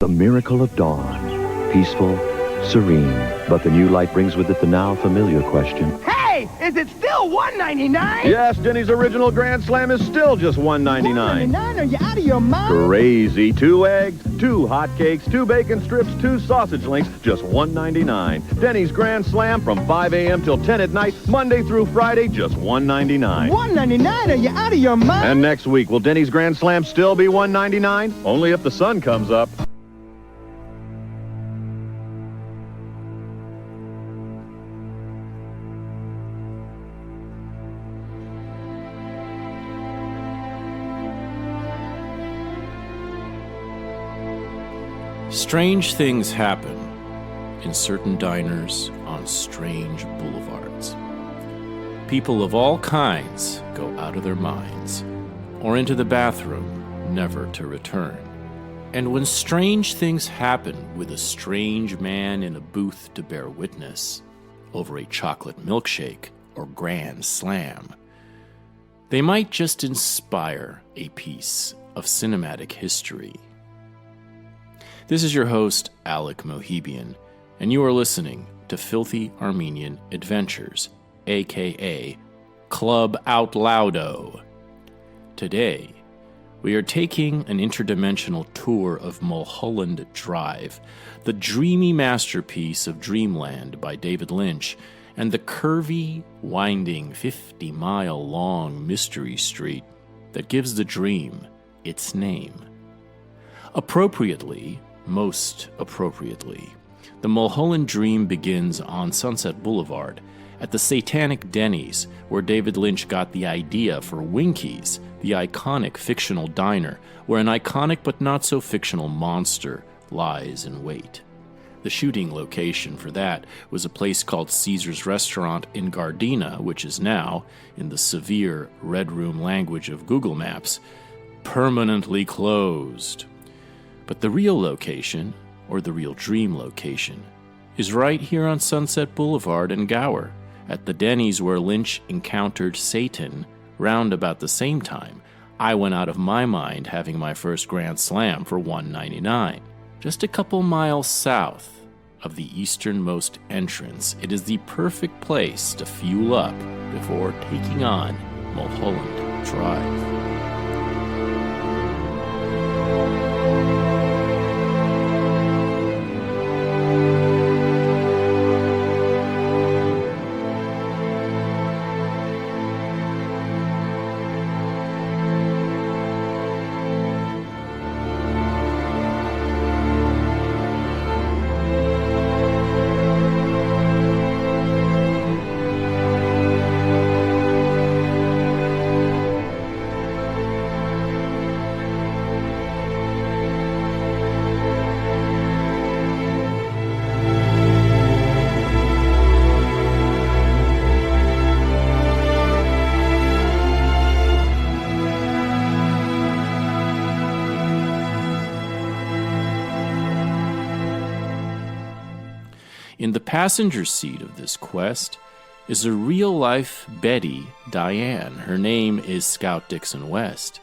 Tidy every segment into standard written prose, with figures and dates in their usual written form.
The miracle of dawn, peaceful, serene, but the new light brings with it the now familiar question. Hey, is it still $1.99? Yes, Denny's original Grand Slam is still just $1.99. $1.99? Are you out of your mind? Crazy. 2 eggs, 2 hotcakes, 2 bacon strips, 2 sausage links, just $1.99. Denny's Grand Slam from 5 a.m. till 10 at night, Monday through Friday, just $1.99. $1.99? Are you out of your mind? And next week, will Denny's Grand Slam still be $1.99? Only if the sun comes up. Strange things happen in certain diners on strange boulevards. People of all kinds go out of their minds, or into the bathroom, never to return. And when strange things happen with a strange man in a booth to bear witness over a chocolate milkshake or Grand Slam, they might just inspire a piece of cinematic history. This is your host, Alec Mohibian, and you are listening to Filthy Armenian Adventures, a.k.a. Club Out Loudo. Today, we are taking an interdimensional tour of Mullholand Drive, the dreamy masterpiece of dreamland by David Lynch, and the curvy, winding, 50-mile-long mystery street that gives the dream its name. Most appropriately, the Mullholand Dream begins on Sunset Boulevard at the Satanic Denny's, where David Lynch got the idea for Winkie's, the iconic fictional diner where an iconic but not so fictional monster lies in wait. The shooting location for that was a place called Caesar's Restaurant in Gardena, which is now, in the severe Red Room language of Google Maps, permanently closed. But the real location, or the real dream location, is right here on Sunset Boulevard in Gower, at the Denny's where Lynch encountered Satan round about the same time I went out of my mind having my first Grand Slam for $1.99. Just a couple miles south of the easternmost entrance, it is the perfect place to fuel up before taking on Mullholand Drive. In the passenger seat of this quest is a real-life Betty, Diane. Her name is Scout Dixon West.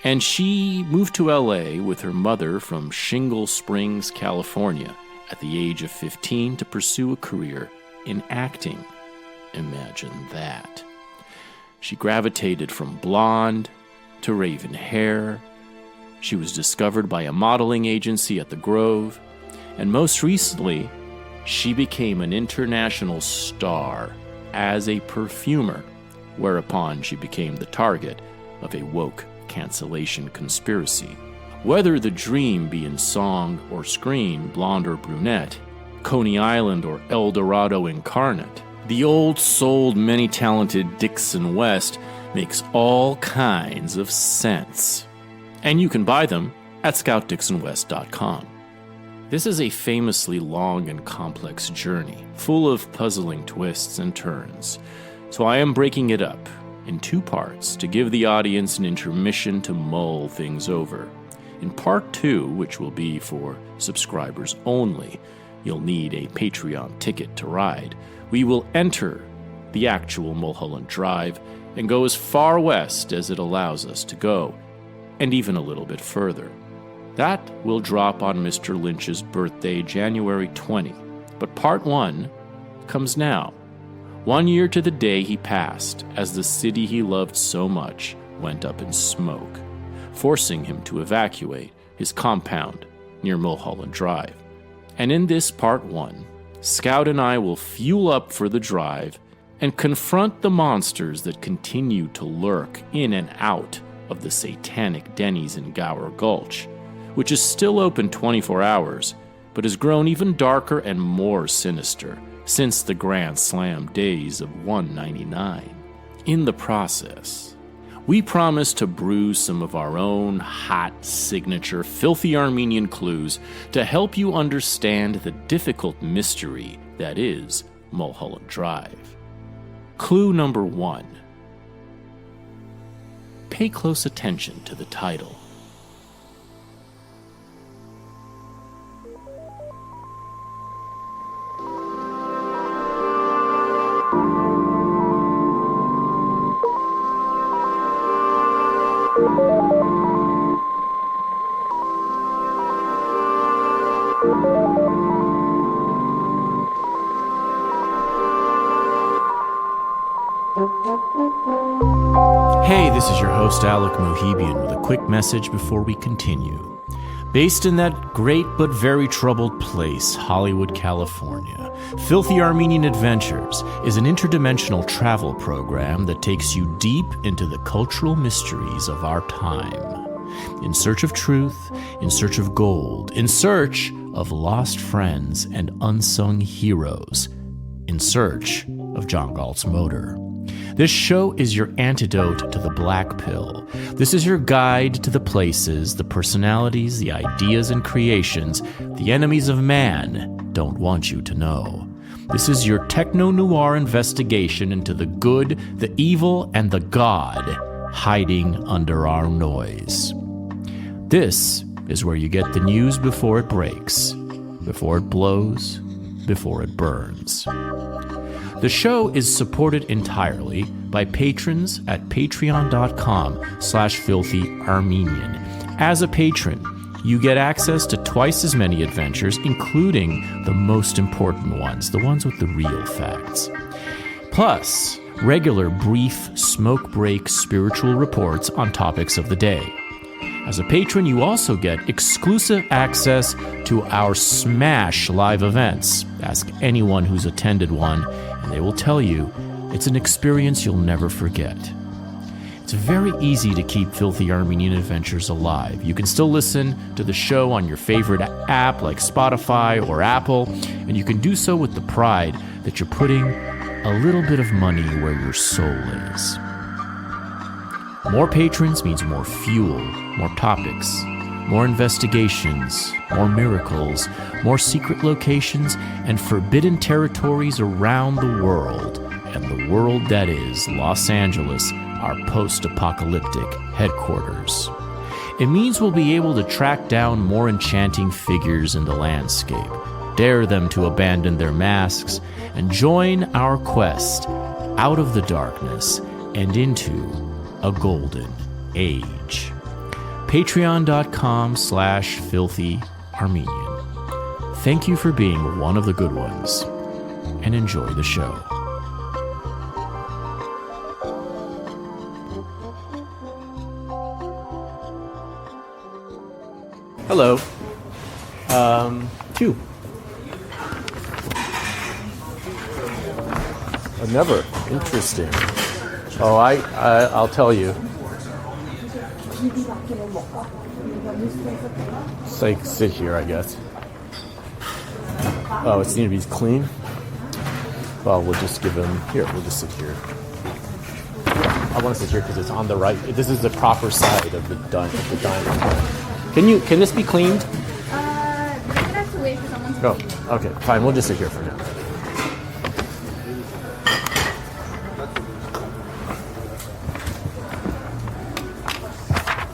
And she moved to L.A. with her mother from Shingle Springs, California, at the age of 15 to pursue a career in acting. Imagine that. She gravitated from blonde to raven hair. She was discovered by a modeling agency at the Grove. And most recently, she became an international star as a perfumer, whereupon she became the target of a woke cancellation conspiracy. Whether the dream be in song or screen, blonde or brunette, Coney Island or El Dorado incarnate, the old-souled, many-talented Dixon West makes all kinds of sense. And you can buy them at scoutdixonwest.com. This is a famously long and complex journey, full of puzzling twists and turns, so I am breaking it up in 2 parts to give the audience an intermission to mull things over. In part 2, which will be for subscribers only, you'll need a Patreon ticket to ride, we will enter the actual Mullholand Drive and go as far west as it allows us to go, and even a little bit further. That will drop on Mr. Lynch's birthday, January 20. But part 1 comes now. 1 year to the day he passed, as the city he loved so much went up in smoke, forcing him to evacuate his compound near Mullholand Drive. And in this part 1, Scout and I will fuel up for the drive and confront the monsters that continue to lurk in and out of the Satanic Denny's in Gower Gulch, which is still open 24 hours, but has grown even darker and more sinister since the Grand Slam days of $1.99. In the process, we promise to brew some of our own hot, signature, filthy Armenian clues to help you understand the difficult mystery that is Mullholand Drive. Clue number 1. Pay close attention to the title. Hey, this is your host, Alec Mohibian, with a quick message before we continue. Based in that great but very troubled place, Hollywood, California, Filthy Armenian Adventures is an interdimensional travel program that takes you deep into the cultural mysteries of our time. In search of truth, in search of gold, in search of lost friends and unsung heroes, in search of John Galt's motor. This show is your antidote to the black pill. This is your guide to the places, the personalities, the ideas and creations the enemies of man don't want you to know. This is your techno-noir investigation into the good, the evil, and the God hiding under our noise. This is where you get the news before it breaks, before it blows, before it burns. The show is supported entirely by patrons at patreon.com/filthyarmenian. As a patron, you get access to twice as many adventures, including the most important ones, the ones with the real facts. Plus, regular brief smoke break spiritual reports on topics of the day. As a patron, you also get exclusive access to our Smash live events. Ask anyone who's attended one, and they will tell you it's an experience you'll never forget. It's very easy to keep Filthy Armenian Adventures alive. You can still listen to the show on your favorite app like Spotify or Apple, and you can do so with the pride that you're putting a little bit of money where your soul is. More patrons means more fuel, more topics, more investigations, more miracles, more secret locations, and forbidden territories around the world, and the world that is Los Angeles, our post-apocalyptic headquarters. It means we'll be able to track down more enchanting figures in the landscape, dare them to abandon their masks, and join our quest out of the darkness and into a golden age. Patreon.com/filthyarmenian. Thank you for being one of the good ones, and enjoy the show. Hello. Q. Never. Interesting. Oh, I'll tell you. It's like sit here, I guess. Oh, it's need to be clean? Well, we'll just give him... Here, we'll just sit here. I want to sit here because it's on the right. This is the proper side of the dining room. Can this be cleaned? You have to wait for someone to Oh, okay, fine. We'll just sit here for now.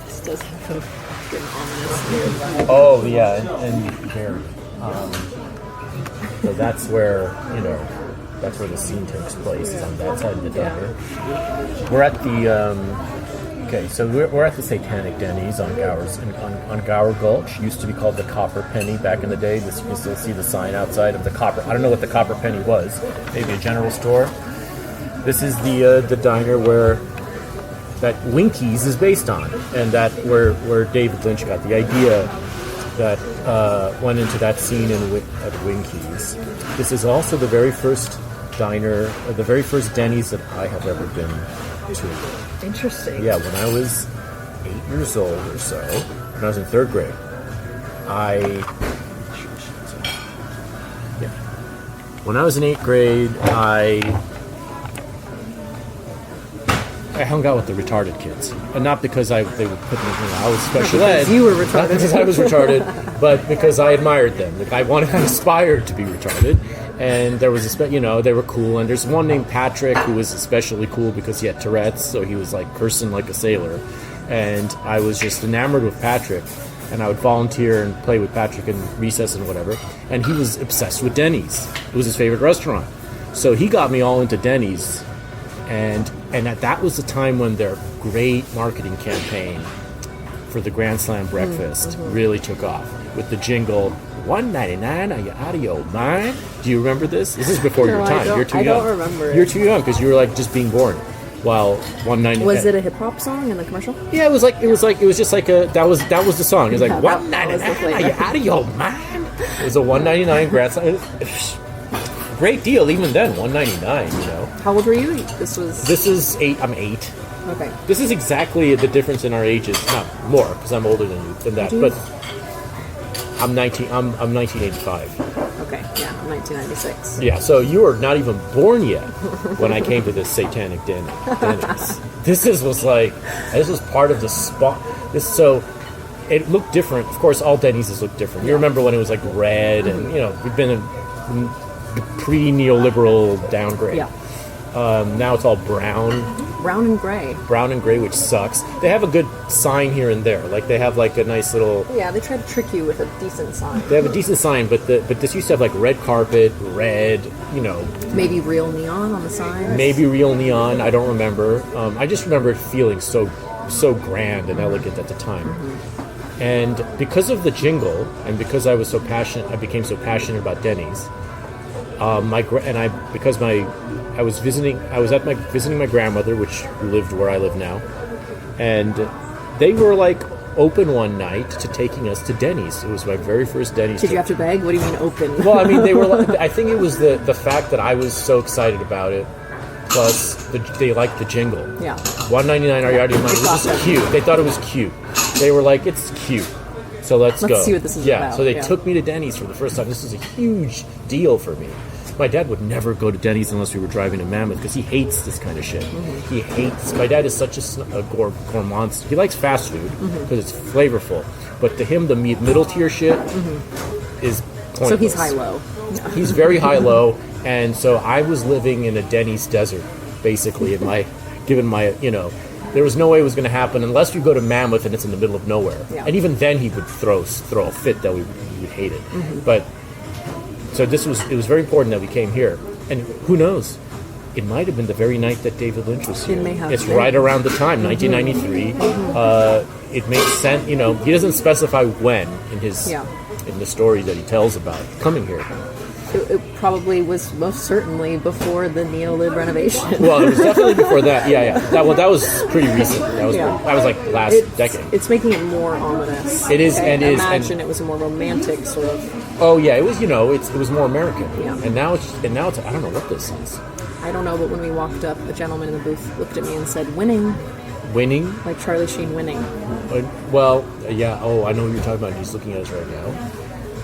This does have a freaking ominous. Oh, yeah, and very. So that's where, that's where the scene takes place, is on that side of the diner. We're at the Okay, so we're at the Satanic Denny's on Gower Gulch. Used to be called the Copper Penny back in the day. You can still see the sign outside of the Copper. I don't know what the Copper Penny was. Maybe a general store. This is the diner where that Winkie's is based on, and that where David Lynch got the idea that went into that scene at Winkie's. This is also the very first diner, the very first Denny's that I have ever been to. Interesting. Yeah, when I was 8 years old or so, when I was in 3rd grade, when I was in 8th grade, I hung out with the retarded kids, and not because they were putting I was special ed. You were retarded. Not because I was retarded, but because I admired them. Like I aspired to be retarded, and there was they were cool. And there's one named Patrick who was especially cool because he had Tourette's, so he was like cursing like a sailor, and I was just enamored with Patrick. And I would volunteer and play with Patrick in recess and whatever. And he was obsessed with Denny's. It was his favorite restaurant, so he got me all into Denny's. And that was the time when their great marketing campaign for the Grand Slam breakfast really took off with the jingle, $1.99, are you out of your mind? Do you remember this? This is before your time. You're too young. I don't remember it. You're too young because you were like just being born. While $1.99 was it a hip hop song in the commercial? Yeah, it was just like that was the song. It was like $1.99, are you out of your mind? It was a $1.99 Grand Slam. Great deal even then, $1.99, How old were you? This is 8. I'm 8. Okay. This is exactly the difference in our ages. Not more, because I'm older than that. But I'm 19. I'm 1985. Okay, yeah, I'm 1996. Yeah, so you were not even born yet when I came to this Satanic Denny's. This was part of the spot. So it looked different. Of course, all Denny's look different. You remember when it was like red, and we've been in pre-neoliberal downgrade. Yeah. Now it's all brown. Brown and gray. Brown and gray, which sucks. They have a good sign here and there. Like they have like a nice little. Yeah, they try to trick you with a decent sign. They have a decent sign, but this used to have like red carpet, red. Maybe real neon on the sign. Maybe real neon. I don't remember. I just remember it feeling so grand and elegant at the time. Mm-hmm. And because of the jingle, and because I was so passionate, I became so passionate about Denny's. I was visiting my grandmother, which lived where I live now, and they were like open one night to taking us to Denny's. It was my very first Denny's. Did you have to beg? What do you mean open? Well, I mean, they were. I think it was the fact that I was so excited about it, plus they liked the jingle. Yeah. $1.99, are you out of your mind? It was just cute. They thought it was cute. They were like, it's cute. So let's go. Let's see what this is about. So they took me to Denny's for the first time. This was a huge deal for me. My dad would never go to Denny's unless we were driving to Mammoth because he hates this kind of shit. Mm-hmm. He hates. My dad is such a gourmand. He likes fast food because it's flavorful, but to him, the middle tier shit is pointless. So he's high-low. He's very high-low, and so I was living in a Denny's desert, basically. There was no way it was going to happen unless you go to Mammoth and it's in the middle of nowhere. Yeah. And even then, he would throw a fit that we would hate it. Mm-hmm. But. So it was very important that we came here. And who knows? It might have been the very night that David Lynch was here. It may have it's been. right around the time, 1993. It makes sense, he doesn't specify when in the story that he tells about coming here. It probably was most certainly before the Neolib renovation. Well, it was definitely before that. Yeah. That was pretty recent. That was like last decade. It's making it more ominous. It is, and it is. Imagine it was a more romantic sort of. Oh yeah, it was. It was more American. Yeah. And now it's. I don't know what this is. I don't know, but when we walked up, a gentleman in the booth looked at me and said, "Winning." Winning. Like Charlie Sheen winning. Well, yeah. Oh, I know what you're talking about. He's looking at us right now,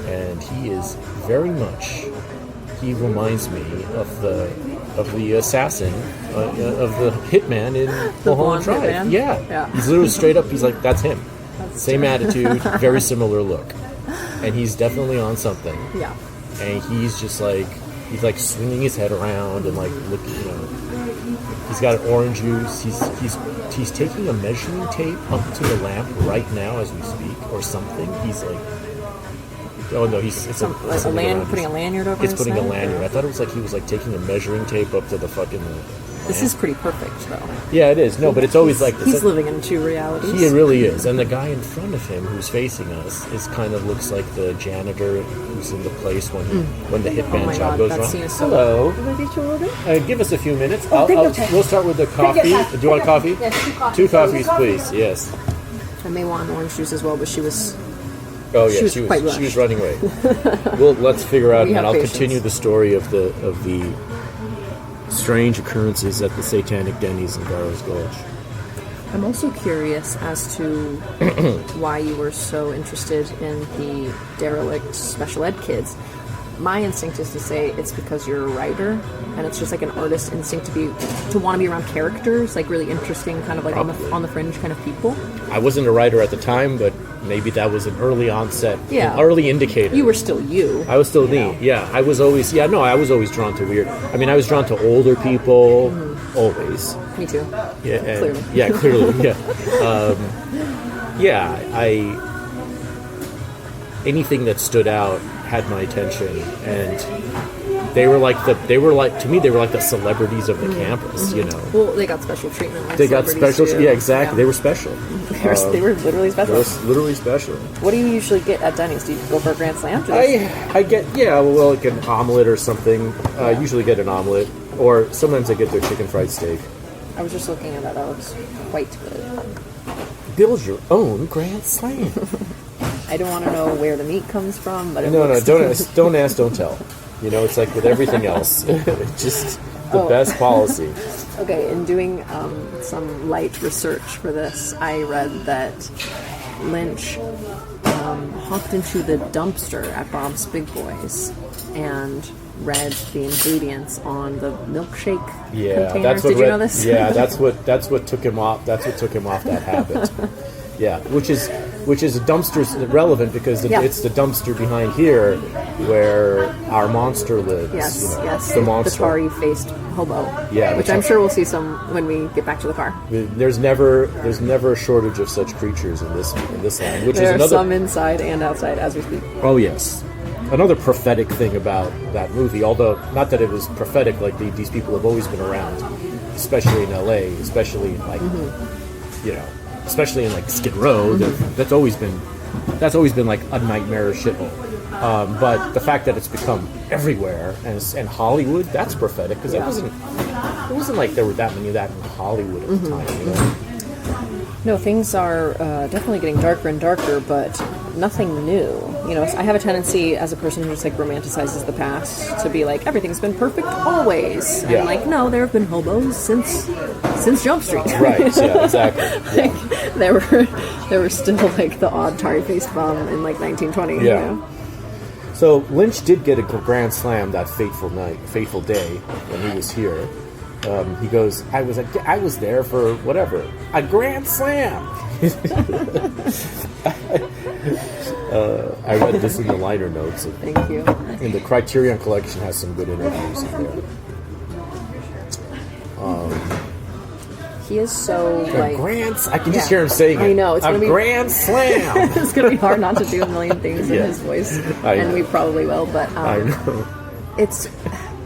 and he is very much. He reminds me of the assassin, of the hitman in Mullholand Dr. Yeah. He's literally straight up. He's like, that's him. Same attitude, very similar look, and he's definitely on something. Yeah. And he's just like swinging his head around and like looking. He's got orange juice. He's taking a measuring tape up to the lamp right now as we speak, or something. He's like. Oh no, putting a lanyard over. It's putting a lanyard. I thought it was like he was like taking a measuring tape up to the fucking This is pretty perfect, though. Yeah, it is. No, but it's always like this. He's living in two realities. He really is. And the guy in front of him who's facing us is kind of looks like the janitor who's in the place when the hitman job goes wrong. Hello. Give us a few minutes. We'll start with the coffee. Do you want a coffee? Yes, 2 coffees, please. Yes. I may want an orange juice as well, but she was... Oh yeah, she was running away. Well, let's figure out, and I'll patience. continue the story of the strange occurrences at the Satanic Denny's in Garrow's Gulch. I'm also curious as to why you were so interested in the derelict special ed kids. My instinct is to say it's because you're a writer, and it's just like an artist instinct to want to be around characters, like really interesting, kind of like on the fringe kind of people. I wasn't a writer at the time, but maybe that was an early onset, an early indicator. You were still you. I was still me. Yeah, I was always. Yeah, no, I was always drawn to weird. I mean, I was drawn to older people, always. Me too. Yeah, and, clearly. Yeah, clearly. Yeah. Anything that stood out had my attention, and they were like to me they were like the celebrities of the campus, you know. Well, they got special treatment. Like they got special. too. Yeah, exactly. Yeah. They were special. They were literally special. They were literally special. What do you usually get at Denny's? Do you go for a Grand Slam? I get like an omelet or something. I usually get an omelet, or sometimes I get their chicken fried steak. I was just looking at that. That looks quite good. Build your own Grand Slam. I don't want to know where the meat comes from, but don't ask, don't tell. You know, it's like with everything else. Just the best policy. Okay, in doing some light research for this, I read that Lynch hopped into the dumpster at Bob's Big Boys and read the ingredients on the milkshake containers. Did you know this? Yeah, that's what took him off. That's what took him off that habit. Yeah, which is a dumpster's relevant because it's the dumpster behind here where our monster lives. Yes, yes. The monster. The tarry-faced hobo. Yeah. Which I'm sure we'll see some when we get back to the car. There's never a shortage of such creatures in this land. Which there is are some inside and outside as we speak. Oh yes. Another prophetic thing about that movie, although not that it was prophetic, like these people have always been around, especially in LA, especially like you know. Especially in like Skid Row, that's always been like a nightmarish shithole. But the fact that it's become everywhere and Hollywood, that's prophetic because it wasn't like there were that many of that in Hollywood at the time. You know? No, things are definitely getting darker and darker, but nothing new. You know, I have a tendency as a person who just like romanticizes the past to be like everything's been perfect always. Yeah. And like no, there have been hobos since Jump Street. Right. Yeah. Exactly. Yeah. Like, there were still like the odd tarry-faced bum in like 1920. Yeah. You know? So Lynch did get a Grand Slam that fateful day when he was here. He goes, I was there for whatever, a Grand Slam. I read this in the liner notes. Thank you. And the Criterion Collection has some good interviews in there. He is so like I can just hear him saying it. I know it's a gonna be Grand Slam. It's gonna be hard not to do a million things in his voice, and we probably will. But I know it's.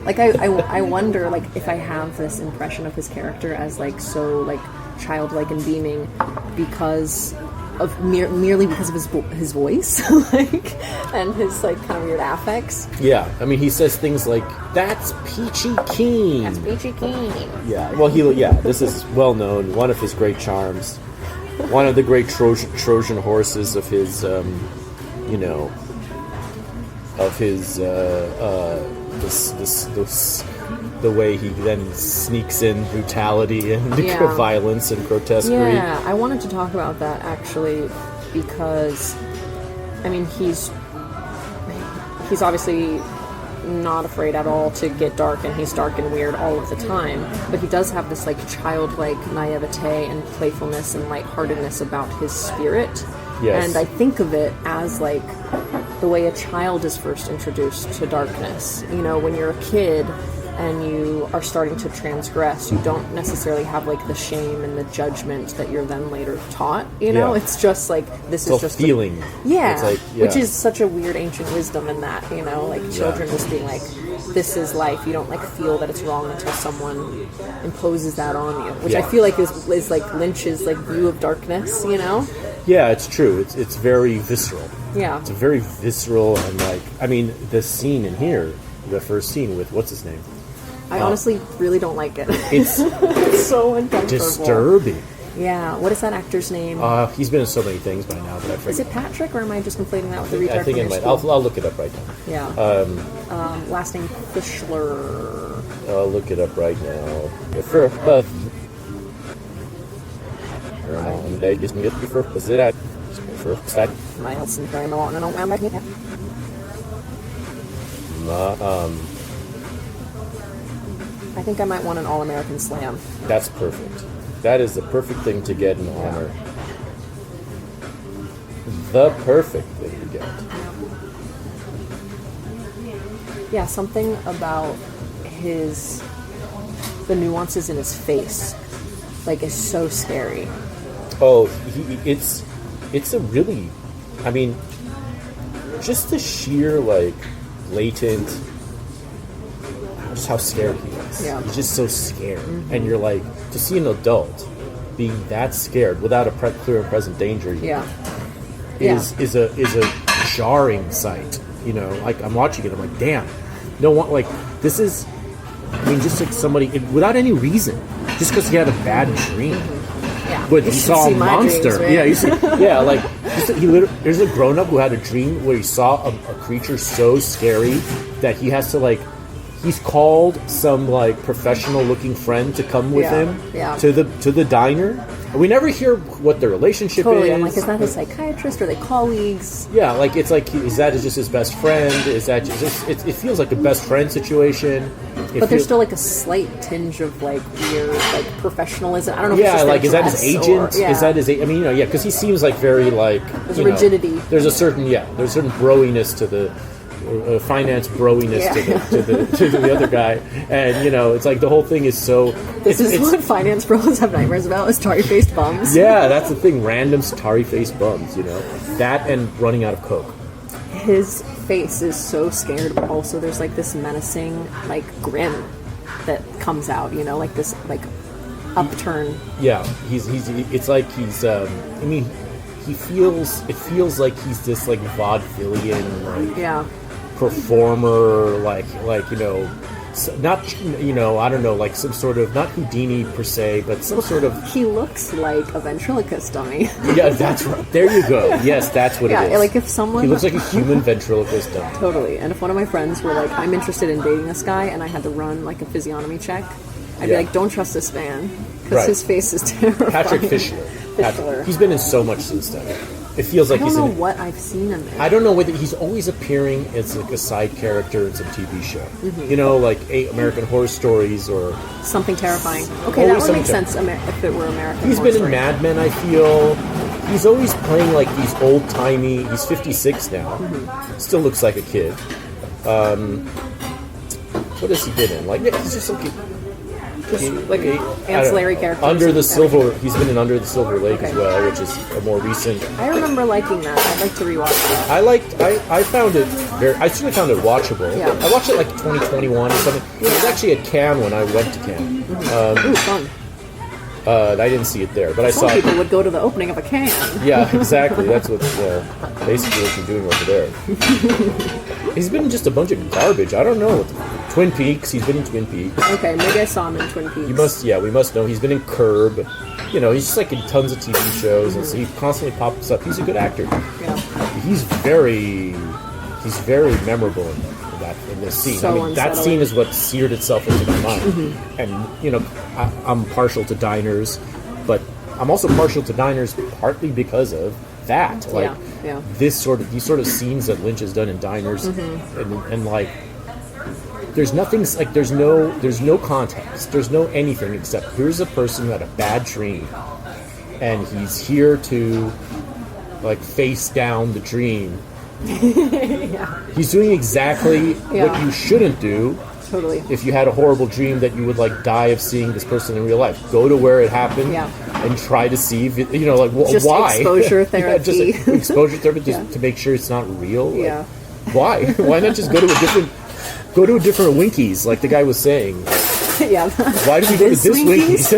Like I wonder like if I have this impression of his character as like so like childlike and beaming because of merely because of his voice like and his like kind of weird affects. Yeah, I mean he says things like that's Peachy Keen. That's Peachy Keen. Yeah, well this is well known. One of his great charms, one of the great Trojan horses of his the way he then sneaks in brutality and violence and grotesquerie. Yeah, I wanted to talk about that actually because, I mean, he's obviously not afraid at all to get dark, and he's dark and weird all of the time. But he does have this like childlike naivete and playfulness and lightheartedness about his spirit. Yes. And I think of it as like the way a child is first introduced to darkness. You know, when you're a kid, and you are starting to transgress, you don't necessarily have like the shame and the judgment that you're then later taught, you know? Yeah. It's just like, this It's is just feeling. yeah, It's like, which is such a weird ancient wisdom in that, you know, like children just being like, this is life. You don't like feel that it's wrong until someone imposes that on you, which I feel like is like Lynch's like view of darkness, you know? Yeah, it's true. It's very visceral. Yeah. It's very visceral, and like, I mean, the scene in here, the first scene with what's his name? I honestly really don't like it. It's It's so uncomfortable. disturbing. Yeah. What is that actor's name? He's been in so many things by now that I forget. Is it Patrick, or am I just conflating that with the retard I think from it your might. I'll school? look it up right now. Yeah. Last name Fischler. I'll look it up right now. My Elson very long. I don't remember. I think I might want an All-American Slam. That's perfect. That is the perfect thing to get in honor. The perfect thing to get. Yeah, something about the nuances in his face, like, is so scary. Oh, it's a really, I mean, just the sheer, like, latent, just how scared he is. Yeah. He's just so scared. And you're like, to see an adult being that scared without a clear and present danger Yeah. is a jarring sight. You know, like, I'm watching it, I'm like, damn. No one, like, this is, I mean, just like somebody, without any reason, just because he had a bad dream. Yeah. But You he should saw a see my monster. dreams, right? Yeah, you see, yeah, like there's a grown up who had a dream where he saw a creature so scary that he has to, like, he's called some, like, professional looking friend to come with him to the diner. And we never hear what their relationship Totally. is. I'm like, is that his psychiatrist? Are they colleagues? Yeah, like, it's like, is that just his best friend? Is that just, it feels like a best friend situation. But there's still, like, a slight tinge of, like, weird, like, professionalism. I don't know if it's yeah, just like, their is that his dress agent? or- yeah. Is that his? I mean, you know, yeah, because he seems like very, like, There's you know, rigidity. There's a certain broiness to the finance broiness to the other guy, and, you know, it's like the whole thing is so. This is what finance bros have nightmares about, is tarry-faced bums. Yeah, that's the thing. Random tarry-faced bums, you know, that and running out of coke. His face is so scared, but also there's, like, this menacing, like, grin that comes out, you know, like this, like, upturn. Yeah, he's it's like he's I mean, it feels like he's this, like, vaudevillian, like, performer, like, you know, not, you know, I don't know, like some sort of, not Houdini per se, but some sort of. He looks like a ventriloquist dummy. Yeah, that's right. There you go. Yes, that's what it is. Yeah, like if someone. He looks like a human ventriloquist dummy. Totally. And if one of my friends were like, I'm interested in dating this guy, and I had to run, like, a physiognomy check, I'd be like, don't trust this man, because his face is terrifying. Patrick Fischler. He's been in so much since then. It feels like I he's don't in. know what I've seen him in. I don't know whether he's always appearing as, like, a side character in some TV show. You know, like American Horror Stories or something terrifying. Okay, that would make sense if it were American. He's been in Mad Men, I feel. He's always playing, like, these old-timey. He's 56 now. Still looks like a kid. What has he been in? Like, he's just like ancillary characters. Under the Silver. He's been in Under the Silver Lake as well, which is a more recent. I remember liking that. I'd like to rewatch that. I found it I actually found it watchable. Yeah. I watched it like 2021 or something. It was actually at Cannes when I went to Cannes. Ooh, fun. I didn't see it there, but I saw Some it. people would go to the opening of a can. Yeah, exactly. That's what basically what you're doing over there. He's been in just a bunch of garbage. I don't know. Twin Peaks. He's been in Twin Peaks. Okay, maybe I saw him in Twin Peaks. We must know. He's been in Curb. You know, he's just, like, in tons of TV shows, and so he constantly pops up. He's a good actor. Yeah. He's very memorable in this scene. So I mean, that unsettling. scene is what seared itself into my mind. And, you know, I'm partial to diners, but I'm also partial to diners partly because of that. Like, these sort of scenes that Lynch has done in diners, and like, there's nothing, like, there's no context, there's no anything except here's a person who had a bad dream, and he's here to, like, face down the dream. He's doing exactly what you shouldn't do Totally. If you had a horrible dream that you would like die of seeing this person in real life, go to where it happened and try to see, like just why? Exposure therapy. Just exposure therapy just to make sure it's not real. Yeah. Why? Why not just go to a different Winkies, like the guy was saying? Yeah. Why do we go to this Winkies?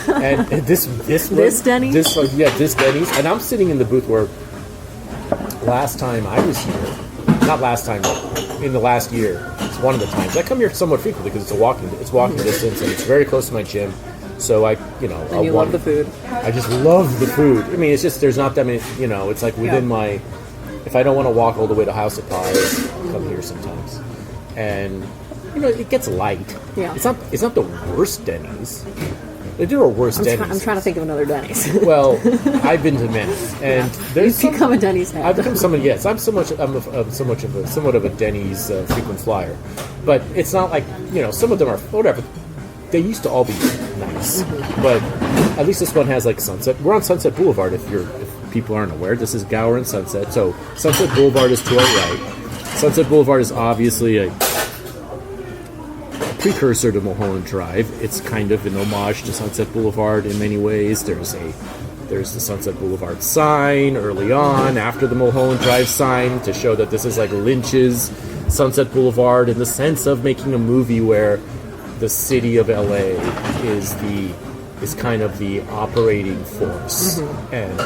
and this Denny's? This Denny's. And I'm sitting in the booth where last time I was here, not last time, but in the last year, it's one of the times. I come here somewhat frequently because it's walking distance and it's very close to my gym. So I love the food. I just love the food. I mean, it's just, there's not that many, it's like within my, if I don't want to walk all the way to House of Pies, I come here sometimes. And, it gets light. Yeah. It's not the worst Denny's. There are worse Denny's. I'm trying to think of another Denny's. Well, I've been to many, and there's become a Denny's head. I've become someone. Yes, I'm somewhat of a Denny's frequent flyer, but it's not like some of them are whatever. They used to all be nice, but at least this one has like Sunset. We're on Sunset Boulevard. If people aren't aware, this is Gower and Sunset. So Sunset Boulevard is to our right. Sunset Boulevard is obviously a precursor to Mullholand Drive. It's kind of an homage to Sunset Boulevard in many ways. There's the Sunset Boulevard sign early on, after the Mullholand Drive sign, to show that this is like Lynch's Sunset Boulevard in the sense of making a movie where the city of LA is kind of the operating force, and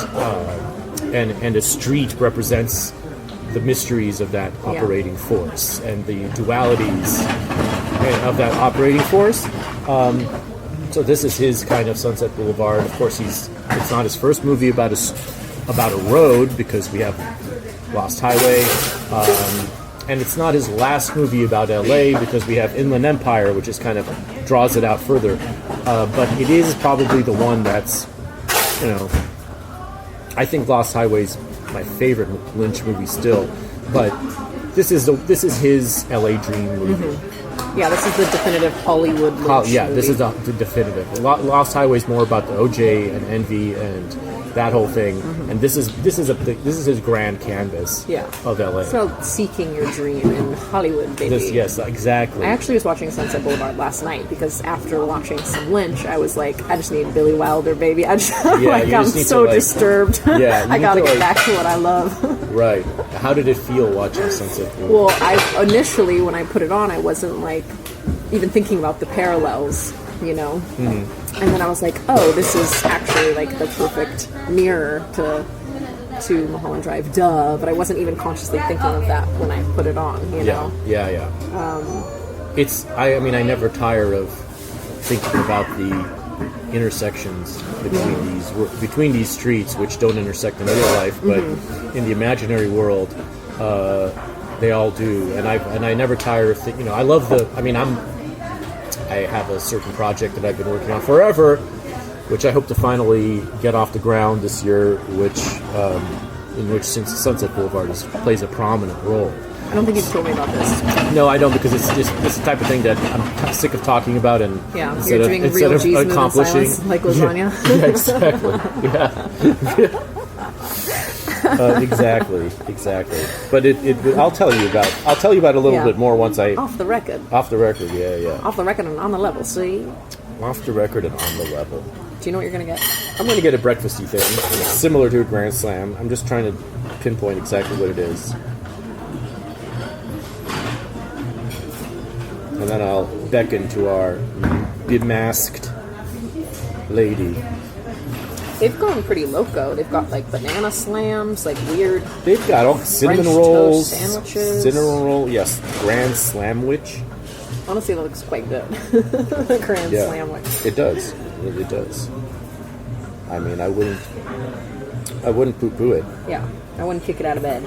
a street represents the mysteries of that operating force and the dualities of that operating force. So this is his kind of Sunset Boulevard. Of course, it's not his first movie about a road, because we have Lost Highway, and it's not his last movie about LA, because we have Inland Empire, which is kind of draws it out further. But it is probably the one that's, I think Lost Highway's my favorite Lynch movie still, but this is his LA dream movie. Mm-hmm. Yeah, this is the definitive Hollywood Lynch movie. This is the definitive. Lost Highway's more about the OJ and Envy and that whole thing, and this is his grand canvas of LA. So seeking your dream in Hollywood, baby. Yes, exactly. I actually was watching Sunset Boulevard last night because after watching some Lynch, I was like, I just need Billy Wilder, baby. I'm so disturbed. Yeah, I gotta get back to what I love. Right. How did it feel watching Sunset Boulevard? Well, I initially, when I put it on, I wasn't like even thinking about the parallels, Mm-hmm. And then I was like, oh, this is actually like the perfect mirror to Mullholand Drive, duh. But I wasn't even consciously thinking of that when I put it on, know? Yeah. I never tire of thinking about the intersections between these streets, which don't intersect in real life, but in the imaginary world, they all do. And I never tire of thinking. I love I have a certain project that I've been working on forever, which I hope to finally get off the ground this year, in which Sunset Boulevard plays a prominent role. I don't think you've told me about this. No, I don't, because it's the type of thing that I'm sick of talking about, and you're doing real G's move in silence, like lasagna. Yeah, exactly. Exactly. But I'll tell you about it a little bit more once I off the record. Yeah. Off the record and on the level. See. Off the record and on the level. Do you know what you're gonna get? I'm gonna get a breakfasty thing, similar to a Grand Slam. I'm just trying to pinpoint exactly what it is, and then I'll beckon to our bemasked lady. They've gone pretty loco. They've got like banana slams, like weird. They've got all cinnamon French rolls, toast sandwiches. Cinnamon roll, yes, Grand Slamwich. Honestly, that looks quite good. The Grand Slamwich. It does. It does. I mean, I wouldn't poo-poo it. Yeah, I wouldn't kick it out of bed.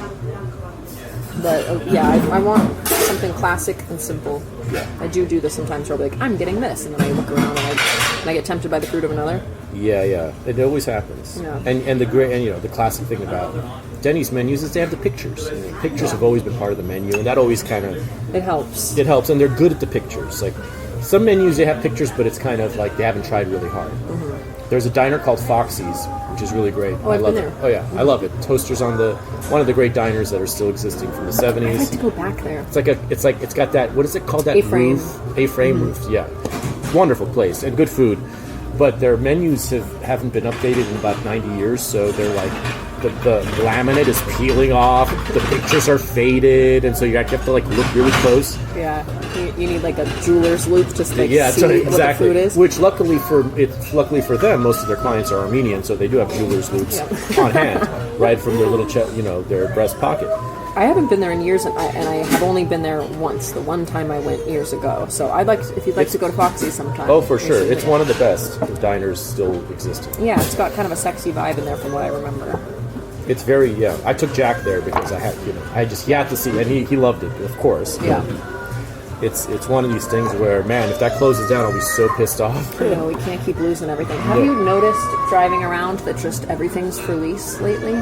But I want something classic and simple. Yeah. I do this sometimes where I'll be like, I'm getting this, and then I look around and I get tempted by the fruit of another. Yeah. It always happens. Yeah. And the classic thing about Denny's menus is they have the pictures. Pictures have always been part of the menu, and that always kind of it helps. It helps, and they're good at the pictures. Like some menus, they have pictures, but it's kind of like they haven't tried really hard. There's a diner called Foxy's, which is really great. Oh, I've love been it. there. Oh yeah, I love it. Toasters on the one of the great diners that are still existing from the 70s. I'd like to go back there. It's got that, what is it called, that A-frame. roof? A-frame roof, yeah. Wonderful place and good food. But their menus haven't been updated in about 90 years, so they're like, the laminate is peeling off, the pictures are faded, and so you have to like look really close. Yeah, you need like a jeweler's loop to like, Yeah, see so what exactly. the food is. Which luckily for them, most of their clients are Armenian, so they do have jeweler's loops on hand, right from their little their breast pocket. I haven't been there in years, and I have only been there once. The one time I went years ago. So if you'd like to go to Foxy's sometime. Oh, for sure. It's one of the best diners still existing. Yeah, it's got kind of a sexy vibe in there from what I remember. It's very, I took Jack there because he had to see, and he loved it, of course. Yeah. It's one of these things where, man, if that closes down, I'll be so pissed off. You know, we can't keep losing everything. Have you noticed driving around that just everything's for lease lately?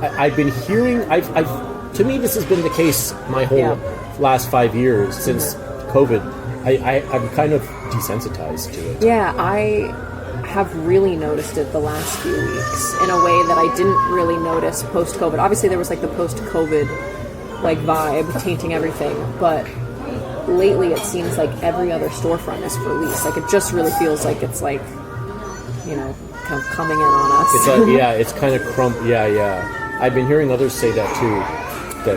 I've been hearing, to me, this has been the case my whole last 5 years since COVID. I'm kind of desensitized to it. Yeah, I have really noticed it the last few weeks in a way that I didn't really notice post-COVID. Obviously, there was like the post-COVID like vibe tainting everything, but lately it seems like every other storefront is for lease. Like it just really feels like it's like, you know, kind of coming in on us. It's like, it's kind of yeah. I've been hearing others say that too.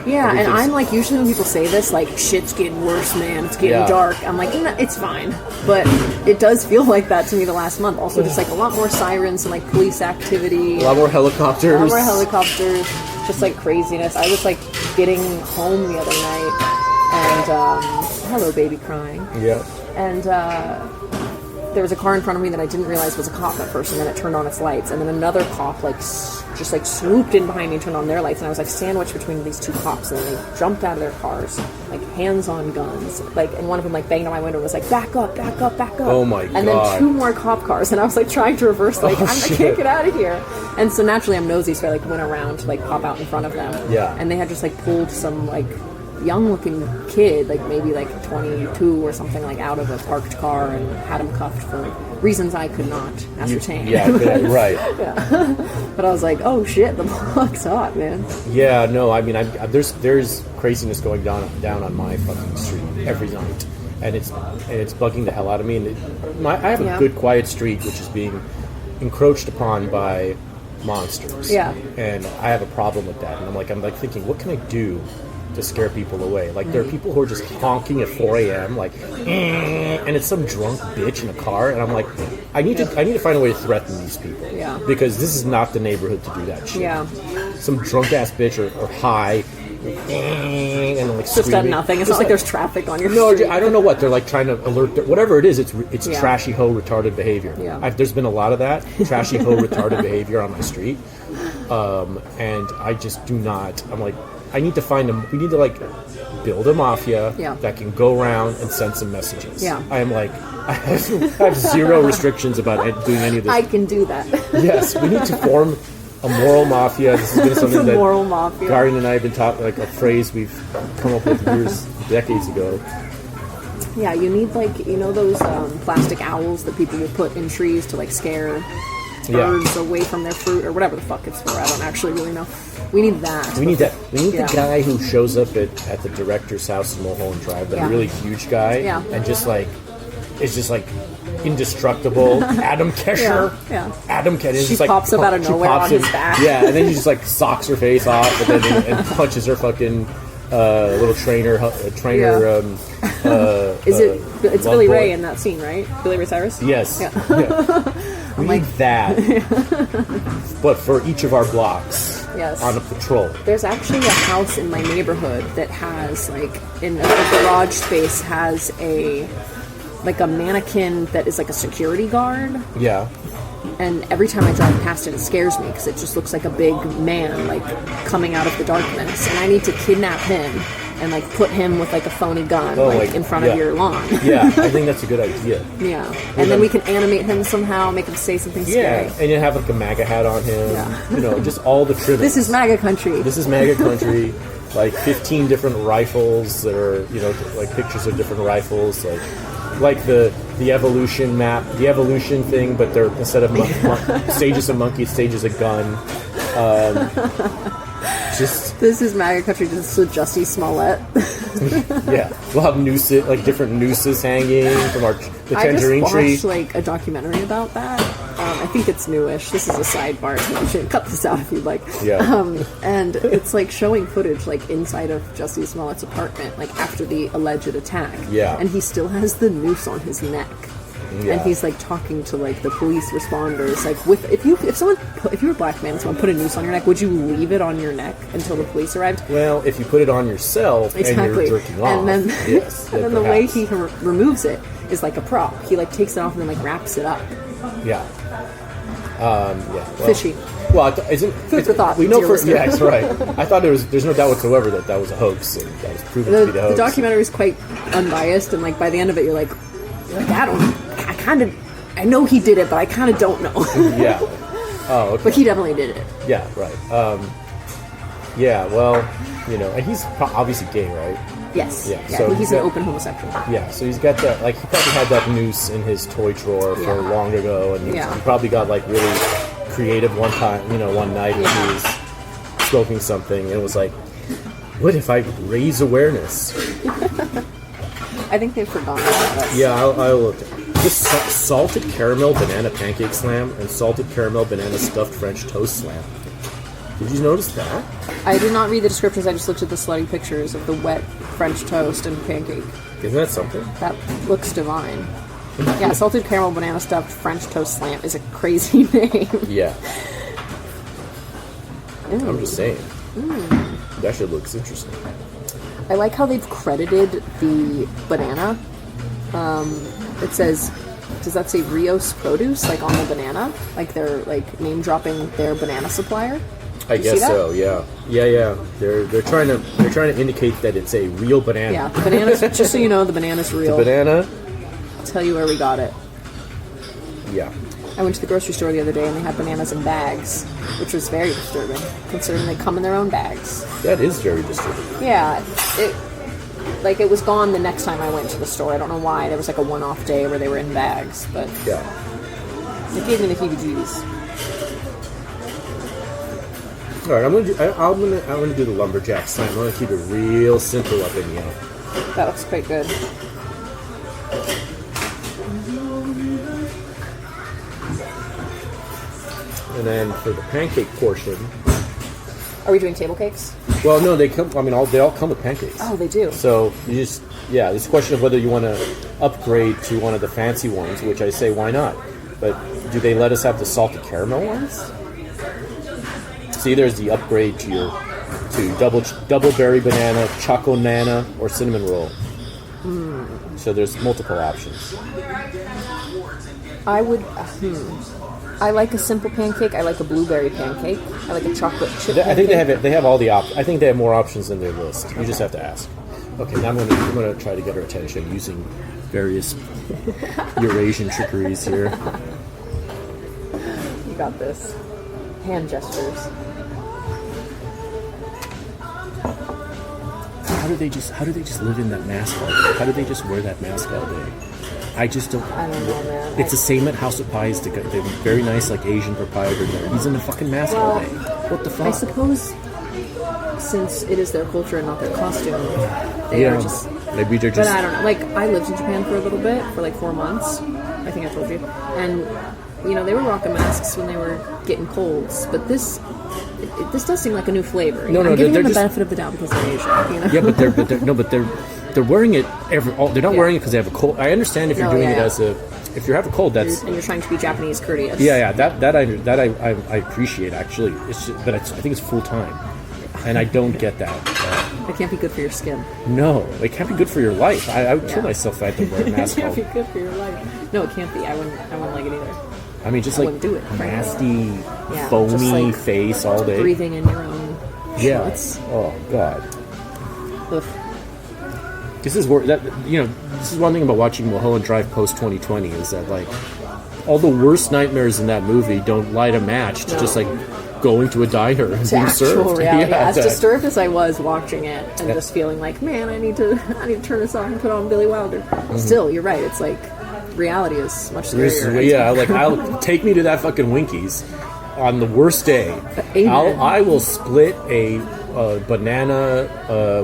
Yeah, and I'm like, usually when people say this, like, shit's getting worse, man, it's getting dark, I'm like, it's fine. But it does feel like that to me the last month. Also, just like a lot more sirens and like police activity. A lot more helicopters. Just like craziness. I was like getting home the other night and, hello, baby crying. Yeah. And, there was a car in front of me that I didn't realize was a cop at first, and then it turned on its lights, and then another cop just swooped in behind me and turned on their lights, and I was like sandwiched between these two cops, and then they jumped out of their cars, like hands on guns, like, and one of them like banged on my window and was like, back up. Oh my God. And then two more cop cars, and I was like trying to reverse, like, I can't get out of here. And so naturally I'm nosy, so I like went around to like pop out in front of them. Yeah. And they had just like pulled some like young-looking kid, like maybe like 22 or something, like out of a parked car and had him cuffed for reasons I could not ascertain. Right. Yeah. But I was like, oh shit, the block's hot, man. Yeah, no, I mean, there's craziness going down on my fucking street every night, and it's bugging the hell out of me. And I have a good quiet street, which is being encroached upon by monsters. Yeah. And I have a problem with that. And I'm like thinking, what can I do to scare people away? Like, there are people who are just honking at 4 a.m. like, and it's some drunk bitch in a car, and I'm like, I need to find a way to threaten these people. Yeah. Because this is not the neighborhood to do that shit. Yeah. Some drunk ass bitch or high, and like Just screaming. at nothing. It's not like there's traffic on your No, street. I don't know what they're like trying to alert. Whatever it is, it's Yeah. trashy hoe retarded behavior. Yeah. There's been a lot of that trashy hoe retarded behavior on my street, and I just do not. I'm like, I need to find them. We need to like build a mafia that can go around and send some messages. Yeah. I am like, I have zero restrictions about doing any of this. I can do that. Yes, we need to form a moral mafia. This has been something that moral mafia. Gary and I have been talking, like a phrase we've come up with decades ago. Yeah, you need like, you know those plastic owls that people will put in trees to like scare birds away from their fruit or whatever the fuck it's for. I don't actually really know. We need that. We need that. We need the guy who shows up at the director's house in Mullholand Drive, that really huge guy, and just like is just like indestructible. Adam Kesher. Yeah. Adam Kesher. She pops up out of nowhere on his back. Yeah, and then he just like socks her face off, and punches her fucking little trainer. Is it? It's Billy boy. Ray in that scene, right? Billy Ray Cyrus. Yes. Yeah. We need that, but for each of our blocks. Yes. On a patrol. There's actually a house in my neighborhood that has like in the garage space has a mannequin that is like a security guard. Yeah. And every time I drive past it, it scares me because it just looks like a big man like coming out of the darkness, and I need to kidnap him and like put him with like a phony gun in front of your lawn. Yeah, I think that's a good idea. Yeah, and then we can animate him somehow, make him say something scary. Yeah, and you have like a MAGA hat on him. Yeah. You know, just all the trimmings. This is MAGA country. This is MAGA country. Like 15 different rifles that are, you know, like pictures of different rifles. Like like the evolution map, the evolution thing, but they're instead of stages a monkey, stages a gun. This is MAGA country just with Jussie Smollett. Yeah, we'll have nooses, like different nooses hanging from the tangerine tree. I just watched like a documentary about that. I think it's newish. This is a sidebar, so you should cut this out if you'd like. Yeah. And it's like showing footage like inside of Jussie Smollett's apartment, like after the alleged attack. Yeah. And he still has the noose on his neck. Yeah. And he's like talking to like the police responders, like if you were a black man and someone put a noose on your neck, would you leave it on your neck until the police arrived? Well, if you put it on yourself and you're jerking off, and then yes, and then the way he removes it is like a prop. He like takes it off and then like wraps it up. Yeah. Yeah. Well, fishy. Well, Food for thought. We know for that's right. I thought there's no doubt whatsoever that was a hoax, and that was proven to be the hoax. The documentary is quite unbiased, and like by the end of it, you're like I know he did it, but I kind of don't know. Yeah. Oh, okay. But he definitely did it. Yeah, right. Yeah, well, and he's obviously gay, right? Yes. Yeah. So he's an open homosexual. Yeah, so he's got that, like, he probably had that noose in his toy drawer for long ago, and he probably got, like, really creative one night when he was smoking something, and it was like, what if I raise awareness? I think they've forgotten about that. Yeah, I looked. This salted caramel banana pancake slam and salted caramel banana stuffed French toast slam. Did you notice that? I did not read the descriptions. I just looked at the slutty pictures of the wet French toast and pancake. Isn't that something? That looks divine. Yeah, salted caramel banana stuffed French toast slam is a crazy name. Yeah. Ooh. I'm just saying. That shit looks interesting. I like how they've credited the banana. It says, does that say Rios Produce, like on the banana? Like they're like name dropping their banana supplier? I guess so. Yeah. They're trying to indicate that it's a real banana. Yeah, the banana's just so you know, the banana's real. The banana. I'll tell you where we got it. Yeah. I went to the grocery store the other day and they had bananas in bags, which was very disturbing, considering they come in their own bags. That is very disturbing. Yeah, it was gone the next time I went to the store. I don't know why. There was like a one-off day where they were in bags, but yeah, it gave me the heebie-jeebies. All right, I'm gonna do the lumberjack slam. I'm gonna keep it real simple up in here. That looks quite good. And then for the pancake portion, are we doing table cakes? Well, no, they come. I mean, they all come with pancakes. Oh, they do. So it's a question of whether you want to upgrade to one of the fancy ones, which I say why not. But do they let us have the salted caramel ones? See, there's the upgrade to double berry banana, choco nana, or cinnamon roll. So there's multiple options. I would. I like a simple pancake. I like a blueberry pancake. I like a chocolate chip pancake. I think they have all the options. I think they have more options than their list. You just have to ask. Okay, now I'm going to try to get her attention using various Eurasian trickeries here. You got this. Hand gestures. How do they just live in that mask all day? How do they just wear that mask all day? I don't know, man. It's the same at House of Pies. They're very nice, like Asian proprietor there. He's in a fucking mask all day. What the fuck? I suppose since it is their culture and not their costume, they are just. Maybe they're just. But I don't know. Like I lived in Japan for a little bit, for like 4 months. I think I told you. And they were rocking masks when they were getting colds. But this does seem like a new flavor. I'm giving them the benefit of the doubt because they're Asian. Yeah, but they're wearing it they're not wearing it because they have a cold. I understand if you're doing it as if you have a cold, that's and you're trying to be Japanese courteous. Yeah, that I appreciate actually. It's just, but I think it's full time, and I don't get that. It can't be good for your skin. No, it can't be good for your life. I would kill myself if I had to wear a mask. It can't be good for your life. No, it can't be. I wouldn't like it either. I mean, just like do it, nasty, foamy face all day. Breathing in your own schmutz. Oh God. Ugh. This is one thing about watching Mullholand Drive post 2020 is that like all the worst nightmares in that movie don't light a match to just like going to a diner and to being actual served. reality. Yeah, As disturbed as I was watching it and just feeling like, man, I need to turn this off and put on Billy Wilder. Still, you're right. It's like reality is much scarier. Yeah, like I'll take me to that fucking Winkie's on the worst day. I will split a banana.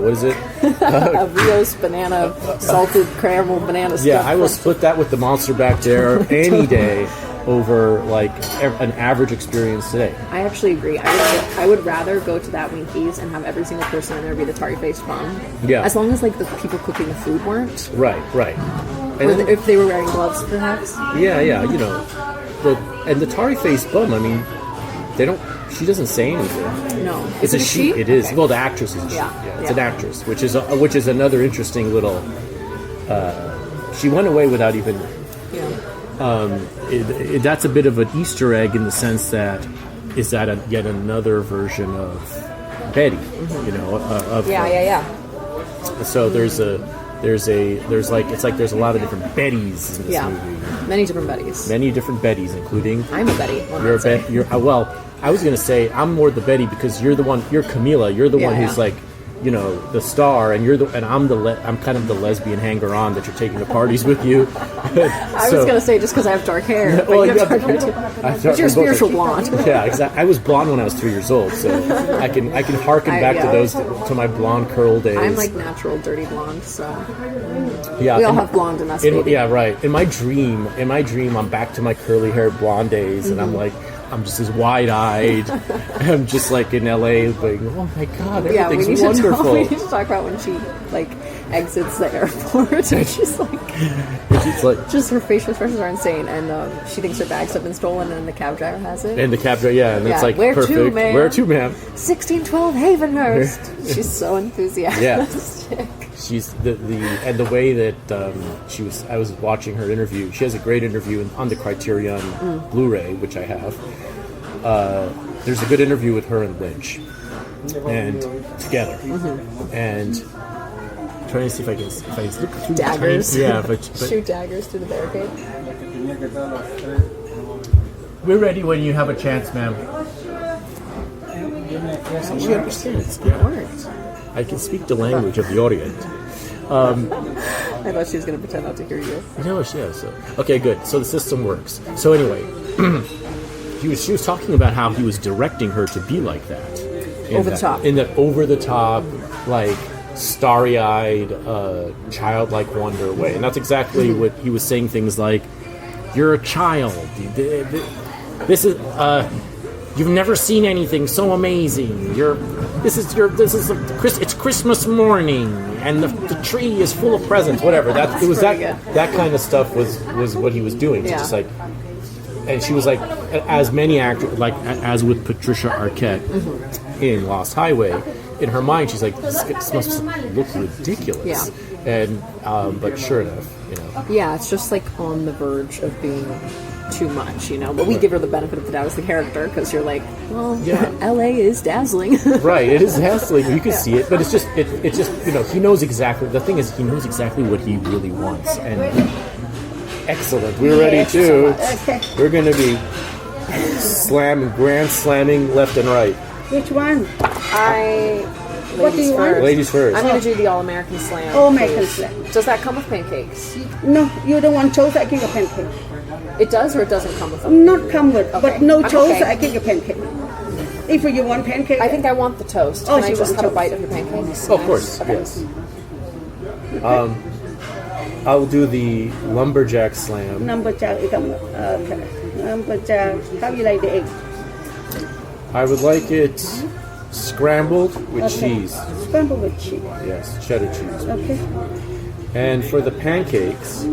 What is it? A Rio's banana, salted caramel banana. Yeah, I will split that with the monster back there any day over like an average experience today. I actually agree. I would rather go to that Winkie's and have every single person in there be the tarry-faced bum. Yeah. As long as like the people cooking the food weren't. Right. Or if they were wearing gloves, perhaps. Yeah. You know, the tarry-faced bum. I mean, they don't. She doesn't say anything. No, it's a she. It is. Okay. Well, the actress is a she. Yeah, it's an actress, which is another interesting little. She went away without even. Yeah. That's a bit of an Easter egg in the sense that is that yet another version of Betty, you know? So there's a lot of different Bettys in this movie. Many different Bettys. Many different Bettys, including. I'm a Betty. You're a Betty. Well, I was gonna say I'm more the Betty because you're the one. You're Camila. You're the one who's like. You know, the star, and I'm kind of the lesbian hanger-on that you're taking to parties with you. I was gonna say just because I have dark hair. But you have dark hair too. But you're spiritual blonde. Yeah, exactly. I was blonde when I was 3 years old, so I can harken back to my blonde curl days. I'm like natural dirty blonde, so yeah. We all have blonde in us. Baby. Yeah, right. In my dream, I'm back to my curly haired blonde days, and I'm just as wide-eyed. I'm just like in LA going, oh my God, everything's wonderful. We need to talk about when she like exits the airport and she's like just her facial expressions are insane, and she thinks her bags have been stolen, and the cab driver has it. And the cab driver, and it's like where perfect. To, ma'am? Where to, ma'am? 1612 Havenhurst. She's so enthusiastic. Yeah. She's the way that I was watching her interview. She has a great interview on the Criterion Blu-ray, which I have. There's a good interview with her and Lynch, and together, and I'm trying to see if I look through daggers. But shoot daggers through the barricade. We're ready when you have a chance, ma'am. She understands. It worked. I can speak the language of the audience. I thought she was going to pretend not to hear you. No, she is. Okay, good. So the system works. So anyway, she was talking about how he was directing her to be like that. In that over-the-top, like, starry-eyed, childlike wonder way. And that's exactly what he was saying, things like, you're a child. This is... You've never seen anything so amazing. It's Christmas morning, and the tree is full of presents. Whatever. That kind of stuff was what he was doing. Yeah. Just like, and she was like, as many actors, like as with Patricia Arquette in Lost Highway, in her mind she's like, this must look ridiculous. Yeah. And but sure enough, you know. Yeah, it's just like on the verge of being too much, you know, but we give her the benefit of the doubt as the character, because you're like, well, LA is dazzling. Right, it is dazzling, you can see it, but it's just you know, he knows exactly, the thing is, he knows exactly what he really wants. And excellent, we're ready too. We're going to be grand slamming left and right. Which one? What do you want? Ladies first. I'm going to do the All-American Slam. All-American Slam. Does that come with pancakes? No, you don't want toast, I give you pancake. It does, or it doesn't come with them? Not come with, okay. But no toast, okay. I give you pancake. If you want pancake... I think I want the toast. Oh, Can I just have toast. a bite of your pancakes? Oh, of course, okay. Yes. I'll do the lumberjack slam. Lumberjack, okay. Lumberjack, how you like the egg? I would like it scrambled with cheese. Scrambled with cheese. Yes, cheddar cheese. Okay. And for the pancakes,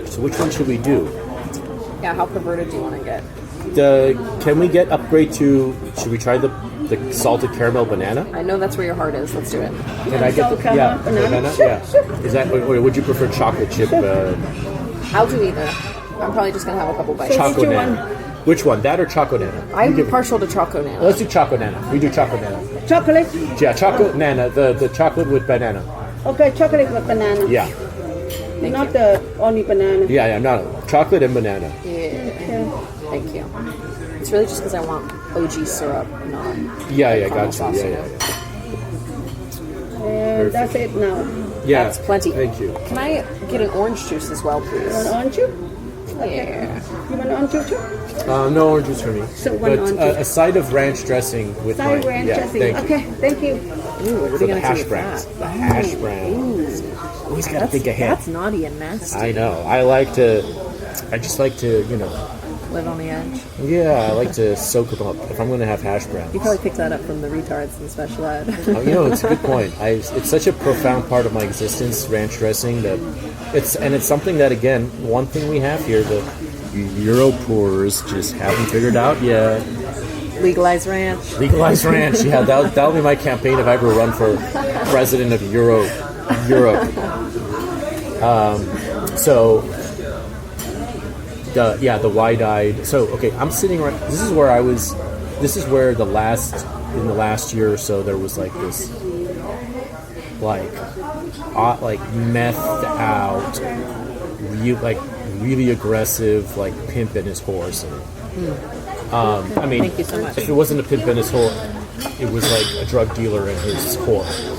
so which one should we do? Yeah, how perverted do you want to get? Can we get upgrade to? Should we try the salted caramel banana? I know that's where your heart is. Let's do it. Can I get the banana? Sure, Yeah. sure. Is that? Or would you prefer chocolate chip? I'll do either. I'm probably just gonna have a couple bites. Choco nana. Which one? That or choco nana? I'm partial to choco nana. Let's do choco nana. We do choco nana. Chocolate? Yeah, choco nana. The chocolate with banana. Okay, chocolate with banana. Yeah. Not the only banana. Yeah. No. Chocolate and banana. Yeah. Okay. Thank you. It's really just because I want OG syrup, not Yeah, caramel gotcha. sauce, Yeah, you yeah, know? yeah. And that's it now. Yeah, That's plenty. Thank you. Can I get an orange juice as well, please? You want orange juice? Yeah. You want orange juice too? No orange juice for me. So one but orange juice. a side of ranch dressing with Sorry, my ranch dressing. Thank you. Okay, thank you. Ooh, what are For you the going to hash do with browns. that? The hash browns. Always got to think ahead. That's naughty and nasty. I know. I just like to, Live on the edge. yeah, I like to soak them up if I'm going to have hash browns. You probably picked that up from the retards in special ed. It's a good point. It's such a profound part of my existence, ranch dressing, that it's something that, again, one thing we have here, the Euro poorers just haven't figured out yet. Legalize ranch. Legalize ranch. Yeah, that'll be my campaign if I ever run for president of Europe. The wide-eyed. So okay, I'm sitting right. This is where I was. This is where in the last year or so there was like this, like methed out, really aggressive like pimp and his horse. I mean, Thank you so much. if it wasn't a pimp and his horse, it was like a drug dealer and his horse.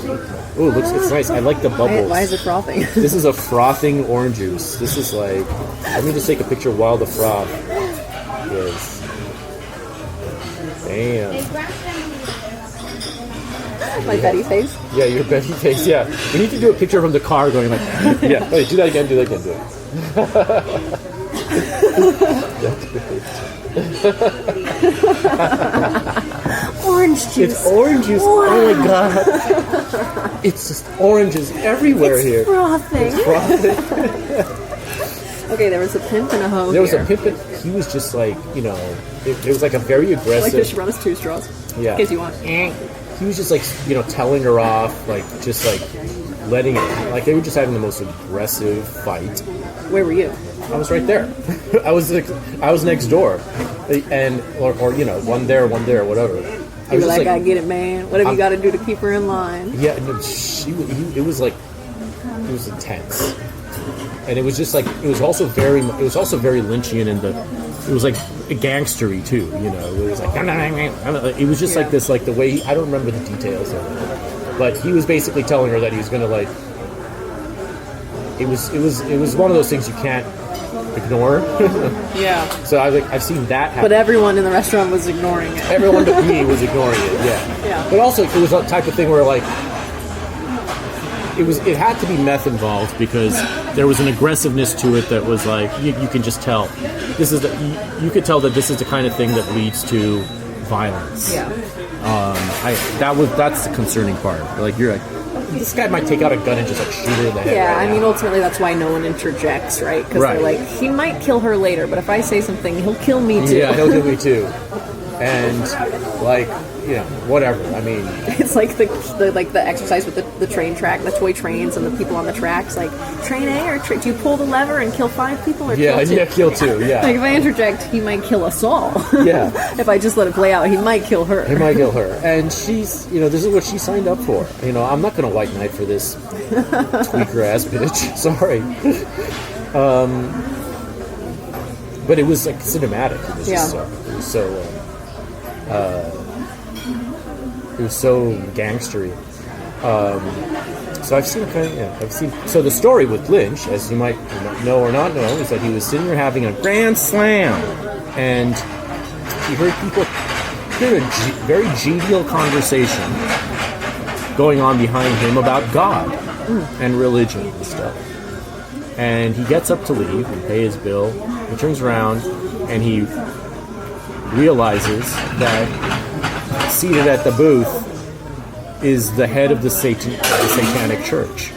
Oh, it's nice. I like the bubbles. Why is it frothing? This is a frothing orange juice. This is like, let me just take a picture while the froth is. Damn. My Betty face. Yeah, your Betty face. Yeah, we need to do a picture from the car going like, yeah. Wait, do that again. Do it. Orange juice. It's orange juice. Wow. Oh my god. It's just oranges everywhere here. Frothing. It's frothing. Okay, there was a pimp and a hoe. There was here. a pimp, and he was just like, it was like a very aggressive. Like this run us 2 straws. Yeah. In case you want. He was just like, telling her off, like, just like letting it, like they were just having the most aggressive fight. Where were you? I was right there. I was next door, and or one there, whatever. You were like, I get it, man. What have you got to do to keep her in line? Yeah, no, it was intense, and it was just like it was also very Lynchian in it was like gangstery too. It was like it was just like this, like the way I don't remember the details of it, but he was basically telling her that he was gonna like. It was one of those things you can't ignore. Yeah. So I've seen that happen. But everyone in the restaurant was ignoring it. Everyone but me was ignoring it. Yeah. But also it was a type of thing where like it had to be meth involved because there was an aggressiveness to it that was like you can just tell. You could tell that this is the kind of thing that leads to violence. Yeah. That's the concerning part. Like you're like, this guy might take out a gun and just like shoot her in the head. Yeah, right I mean, now. ultimately that's why no one interjects, right? Because Right. they're like, he might kill her later, but if I say something, he'll kill me too. Yeah, he'll kill me too. And like, whatever. I mean, It's like the exercise with the train track, the toy trains, and the people on the tracks. Like, train A or do you pull the lever and kill 5 people, or kill 2? kill 2. Yeah, Like if I interject, he might kill us all. Yeah. If I just let it play out, he might kill her. It might kill her. And she's, this is what she signed up for. I'm not going to white knight for this tweaker ass bitch. Sorry. But it was like cinematic. It was just it was so gangstery. So I've seen so the story with Lynch, as you might know or not know, is that he was sitting there having a grand slam, and he heard a very genial conversation going on behind him about God and religion and stuff. And he gets up to leave and pay his bill. He turns around and he realizes that seated at the booth is the head of the Satanic Church.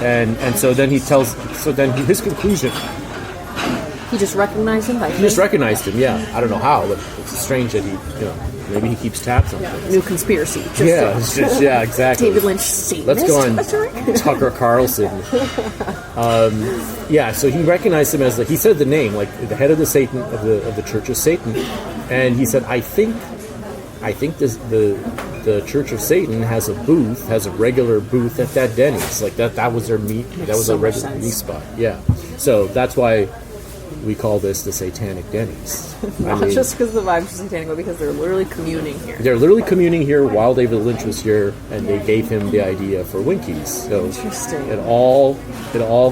And so then his conclusion. He just recognized him. He just recognized him. Yeah, I don't know how, but it's strange that he, maybe he keeps tabs on him. New conspiracy. Exactly. David Lynch. Satanist Let's go on rhetoric? Tucker Carlson. So he recognized him as he said the name, like the head of the Church of Satan, and he said, I think the Church of Satan has a regular booth at that Denny's. Like that was their meat. That was a regular meat spot. Yeah. So that's why we call this the Satanic Denny's. Not just because the vibes are satanic, but because they're literally communing here. They're literally communing here while David Lynch was here, and they gave him the idea for Winkies. So Interesting. It all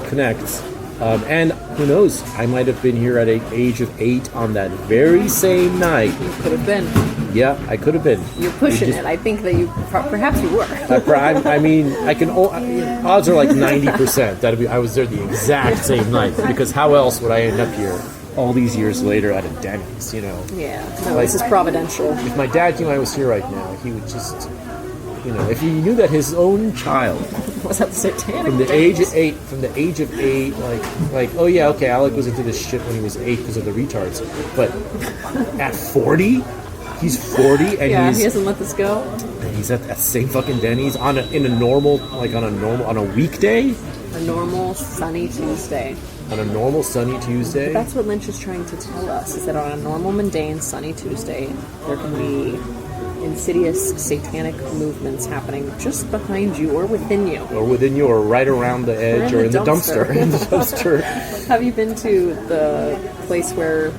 connects. And who knows? I might have been here at an age of 8 on that very same night. You could have been. Yeah, I could have been. You're pushing it. I think that you perhaps you were. I mean, odds are like 90% that I was there the exact same night, because how else would I end up here all these years later at a Denny's? You know? Yeah. No, this is providential. If my dad knew I was here right now, he would just, if he knew that his own child Was that the Satanic from the Denny's? age of 8, like, oh yeah, okay, Alec was into this shit when he was 8 because of the retards, but at 40. He's 40 and he hasn't let this go. And he's at that same fucking Denny's on a weekday. A normal sunny Tuesday. On a normal sunny Tuesday. But that's what Lynch is trying to tell us: is that on a normal, mundane, sunny Tuesday, there can be insidious satanic movements happening just behind you or within you. Or right around the edge, or in the dumpster. In the dumpster. Have you been to the place where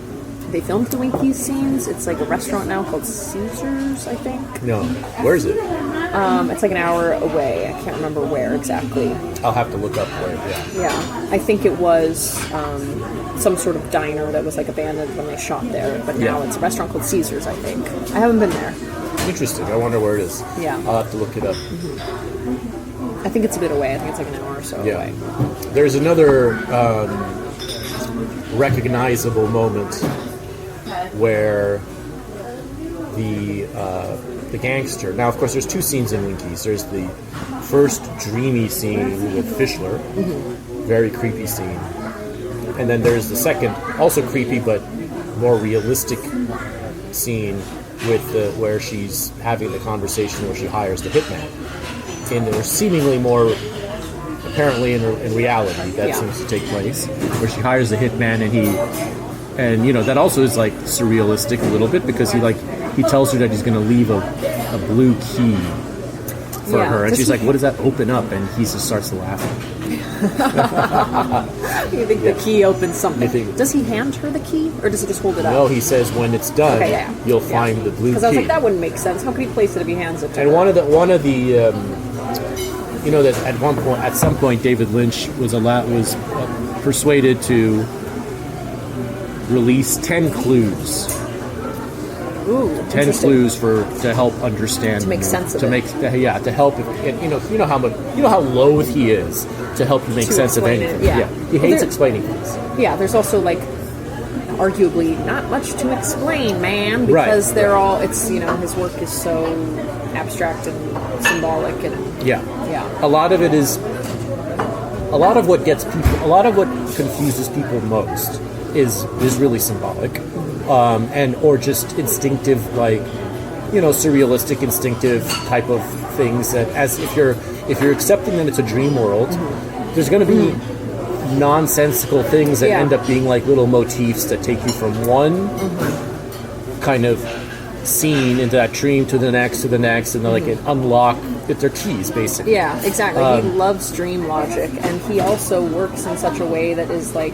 they filmed the Winkie scenes? It's like a restaurant now called Caesars, I think. No. Where is it? It's like an hour away. I can't remember where exactly. I'll have to look up where, Yeah. I think it was some sort of diner that was like abandoned when they shot there. But now it's a restaurant called Caesars, I think. I haven't been there. Interesting. I wonder where it is. Yeah. I'll have to look it up. Mm-hmm. I think it's a bit away. I think it's like an hour or so away. There's another recognizable moment where the gangster. Now, of course, there's 2 scenes in Winkies. There's the first dreamy scene with Fischler, very creepy scene, and then there's the second, also creepy but more realistic scene with where she's having the conversation where she hires the hitman. And there's seemingly more, apparently in reality, that seems to take place, where she hires the hitman and that also is like surrealistic a little bit, because he tells her that he's going to leave a blue key for her, and she's like, what does that open up? And he just starts laughing. You think the key opens something? Does he hand her the key, or does he just hold it up? No, he says when it's done, you'll find the blue key. Because I was like, that wouldn't make sense. How could he place it if he hands it to her? And one of the that at some point David Lynch was persuaded to release 10 clues. Ooh, 10 clues to help understand, to make sense of it. To help. How loath he is to help you make sense of anything. He hates explaining things. Yeah, there's also like arguably not much to explain, man, because they're all. It's his work is so abstract and symbolic and a lot of it is. A lot of what confuses people most is really symbolic, or just instinctive, surrealistic, instinctive type of things. That as if you're accepting that it's a dream world, there's going to be nonsensical things that end up being like little motifs that take you from one kind of scene into that dream to the next, and it unlock. They're keys, basically. Yeah, exactly. He loves dream logic, and he also works in such a way that is like,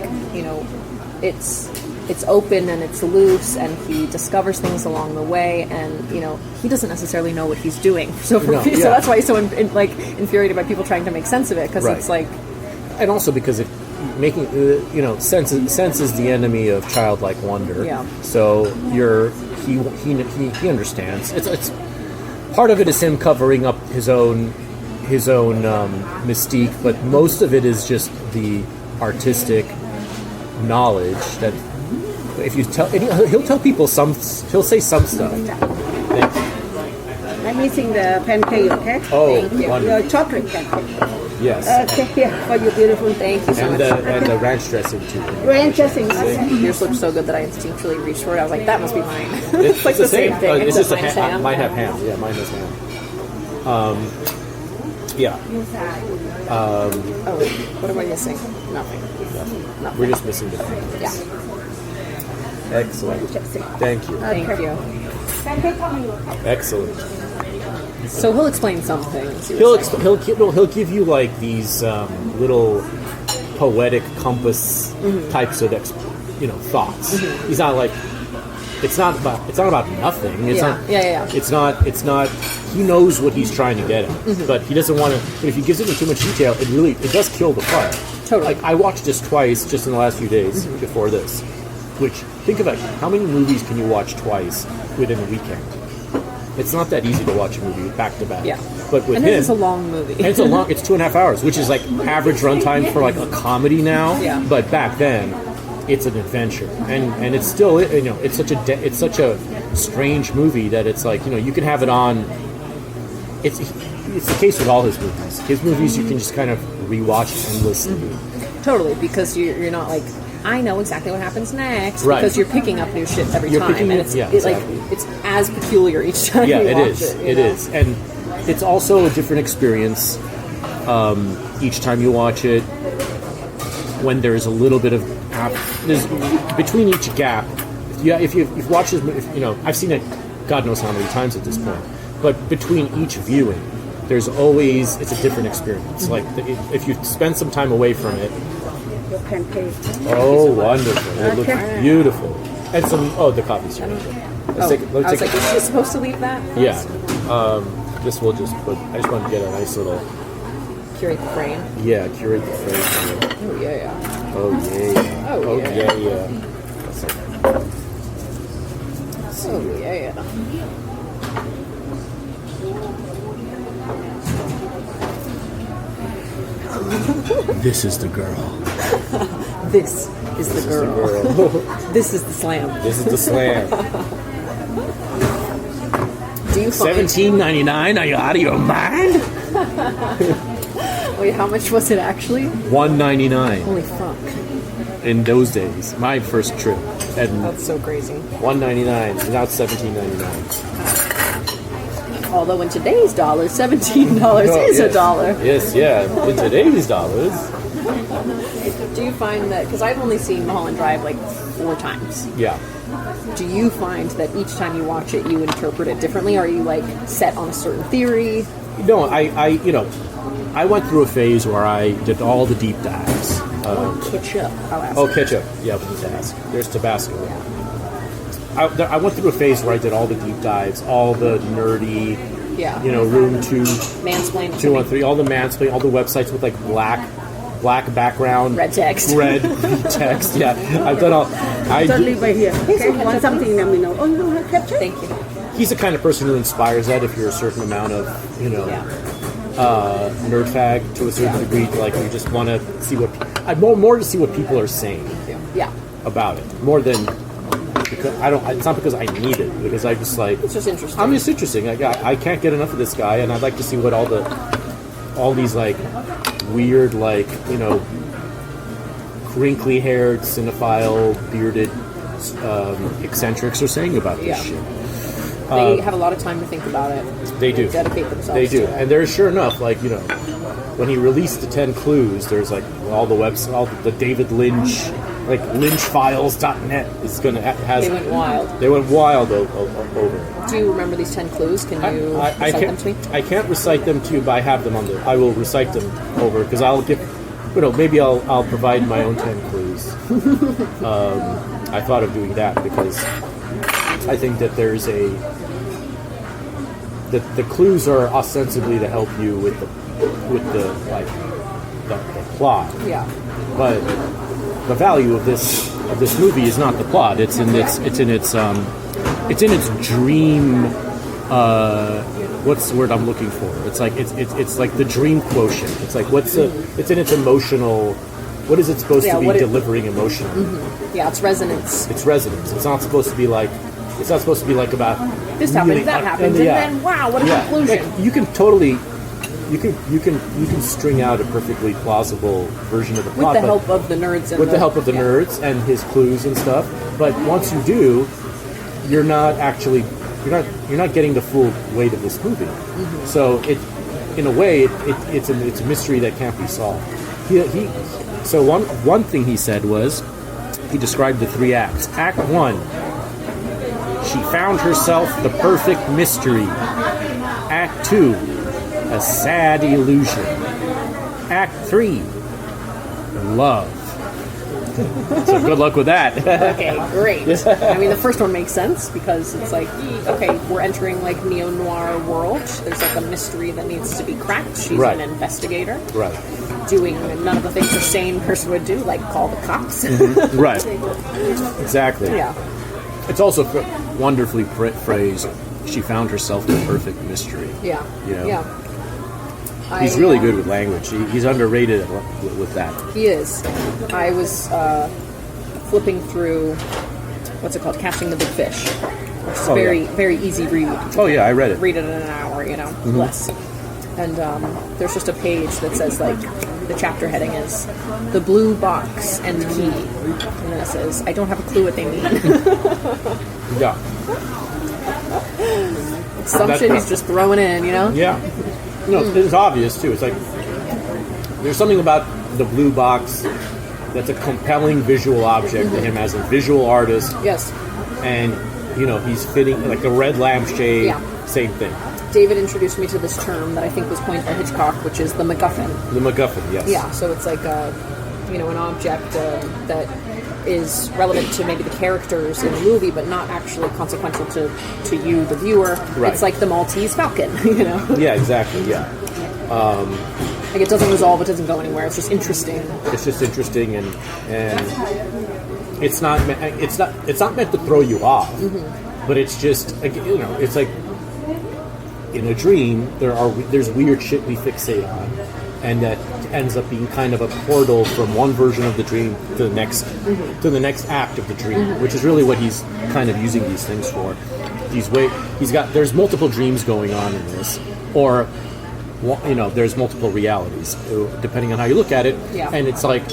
it's open and it's loose, and he discovers things along the way, and he doesn't necessarily know what he's doing. So so that's why he's so infuriated by people trying to make sense of it, because it's like, and also because making sense is the enemy of childlike wonder. Yeah. So he understands. It's part of it is him covering up his own mystique, but most of it is just the artistic knowledge that if you tell, he'll tell people he'll say some stuff. Thank you. I'm missing the pancake, okay? Oh, your chocolate pancake. Yes. Okay, here for you, beautiful. Thank you so much. And the ranch dressing too. Ranch dressing. Yours looked so good that I instinctually reached for it. I was like, that must be mine. It's like the same thing. It's just ham. Mine have ham. Yeah, mine has ham. Oh, wait. What am I missing? Nothing. We're just missing the thing. Yeah. Excellent. Thank you. Thank you. Excellent. So he'll explain some things. He'll give you like these little poetic compass types of thoughts. He's not like it's not about nothing. It's not. It's not. He knows what he's trying to get at, but he doesn't want to. But if he gives it too much detail, it does kill the fun. Totally. Like I watched this twice just in the last few days before this. Which think about how many movies can you watch twice within a weekend? It's not that easy to watch a movie back to back. Yeah. But with and him, it's a long movie. and it's 2.5 hours, which is like average runtime for like a comedy now. Yeah. But back then, it's an adventure, and it's still it's such a strange movie that it's like you can have it on. It's the case with all his movies. His movies you can just kind of rewatch endlessly. Totally, because you're not like. I know exactly what happens next Right. because you're picking up new shit every You're time, picking and it- it's yeah, it's exactly. like it's as peculiar each time. Yeah, you it watch is. It, It is, and it's also a different experience each time you watch it. When there's a little bit of there's between each gap. If you've watched this, I've seen it, God knows how many times at this point. But between each viewing, it's a different experience. Like if you spend some time away from it. Your pancake. Oh, wonderful! It looks beautiful. And the coffee's here. Let's take. I was like, is she supposed to leave that? Yeah. This will just put. I just want to get a nice little. Curate the frame. Yeah, curate the frame. Oh yeah. Oh yeah. Oh, yeah. yeah. That's like, Oh yeah. this is the girl. This is the girl. This is the slam. This is the slam. Do you find? $17.99. Are you out of your mind? Wait, how much was it actually? $1.99 Holy fuck! in those days. My first trip, and That's so crazy. $1.99. And now it's $17.99. Although in today's dollars, $17 is a dollar. Yes, yeah. In today's dollars. Do you find that, because I've only seen Mulholland Drive like 4 times, Yeah. do you find that each time you watch it, you interpret it differently? Are you like set on a certain theory? No, I went through a phase where I did all the deep dives. Ketchup. I'll ask. Oh, ketchup. Yeah, we need to ask. There's Tabasco. I went through a phase where I did all the deep dives, all the nerdy, Yeah. room 2, Mansplain. 213, all the mansplaining, all the websites with like black background, Red text. red text. Yeah, I've done all. Don't leave right here. Okay? Want something, let me know. Oh, you don't have ketchup? Thank you. He's the kind of person who inspires that. If you're a certain amount of, nerd fag to a certain degree, like you just want to see more to see what people are saying Yeah. about it, more than because it's not because I need it, because I just like It's just interesting. I'm just interesting. I can't get enough of this guy, and I'd like to see what all these like weird, like crinkly haired cinephile bearded eccentrics are saying about this shit. They have a lot of time to think about it. They do. Dedicate themselves They do. to it. And there's sure enough, like, when he released the 10 clues, there's like all the websites, all the David Lynch, like lynchfiles.net is going to has. They went wild. They went wild over it. Do you remember these 10 clues? Can you I recite them can't, to me? I can't recite them to you, but I have them I will recite them over, because I'll give, maybe I'll provide my own 10 clues. I thought of doing that because I think that there's the clues are ostensibly to help you with the plot. Yeah. But the value of this movie is not the plot. It's in its dream. What's the word I'm looking for? It's like it's like the dream quotient. It's like it's in its emotional. What is it supposed to be delivering emotionally? Mm-hmm. Yeah, it's resonance. It's resonance. It's not supposed to be like. It's not supposed to be like about This happened, that happened, and then wow, what a conclusion! Like, you can totally, you can string out a perfectly plausible version of the plot With the help of the nerds. And with the help of the nerds and his clues and stuff. But once you do, you're not getting the full weight of this movie. Mm-hmm. So in a way, it's a mystery that can't be solved. So one thing he said was, he described the 3 acts. Act 1. She found herself the perfect mystery. Act 2, a sad illusion. Act 3, love. So good luck with that. Okay, great. I mean, the first one makes sense because it's like, okay, we're entering like neo-noir world. There's like a mystery that needs to be cracked. She's Right. an investigator. Right. Doing none of the things a sane person would do, like call the cops. Right. Exactly. Yeah. It's also wonderfully phrased. She found herself the perfect mystery. Yeah. You know? Yeah. He's really good with language. He's underrated with that. He is. I was flipping through, what's it called? Catching the Big Fish. Which is very easy read. Oh, yeah, I read it. Read it in an hour, less. And there's just a page that says, like, the chapter heading is The Blue Box and Key. And then it says, I don't have a clue what they mean. Yeah. Some shit he's just throwing in, Yeah. It's obvious, too. It's like, there's something about the blue box that's a compelling visual object to him as a visual artist. Yes. And, he's fitting, like a red lampshade, same thing. David introduced me to this term that I think was coined by Hitchcock, which is the MacGuffin. The MacGuffin, yes. Yeah, so it's like an object that is relevant to maybe the characters in the movie, but not actually consequential to you, the viewer. Right. It's like the Maltese Falcon, Yeah, exactly. Yeah. Like it doesn't resolve, it doesn't go anywhere. It's just interesting. It's just interesting, and it's not meant to throw you off, but it's just it's like in a dream there's weird shit we fixate on, and that ends up being kind of a portal from one version of the dream to the next act of the dream, which is really what he's kind of using these things for. There's multiple dreams going on in this, or there's multiple realities depending on how you look at it, and it's like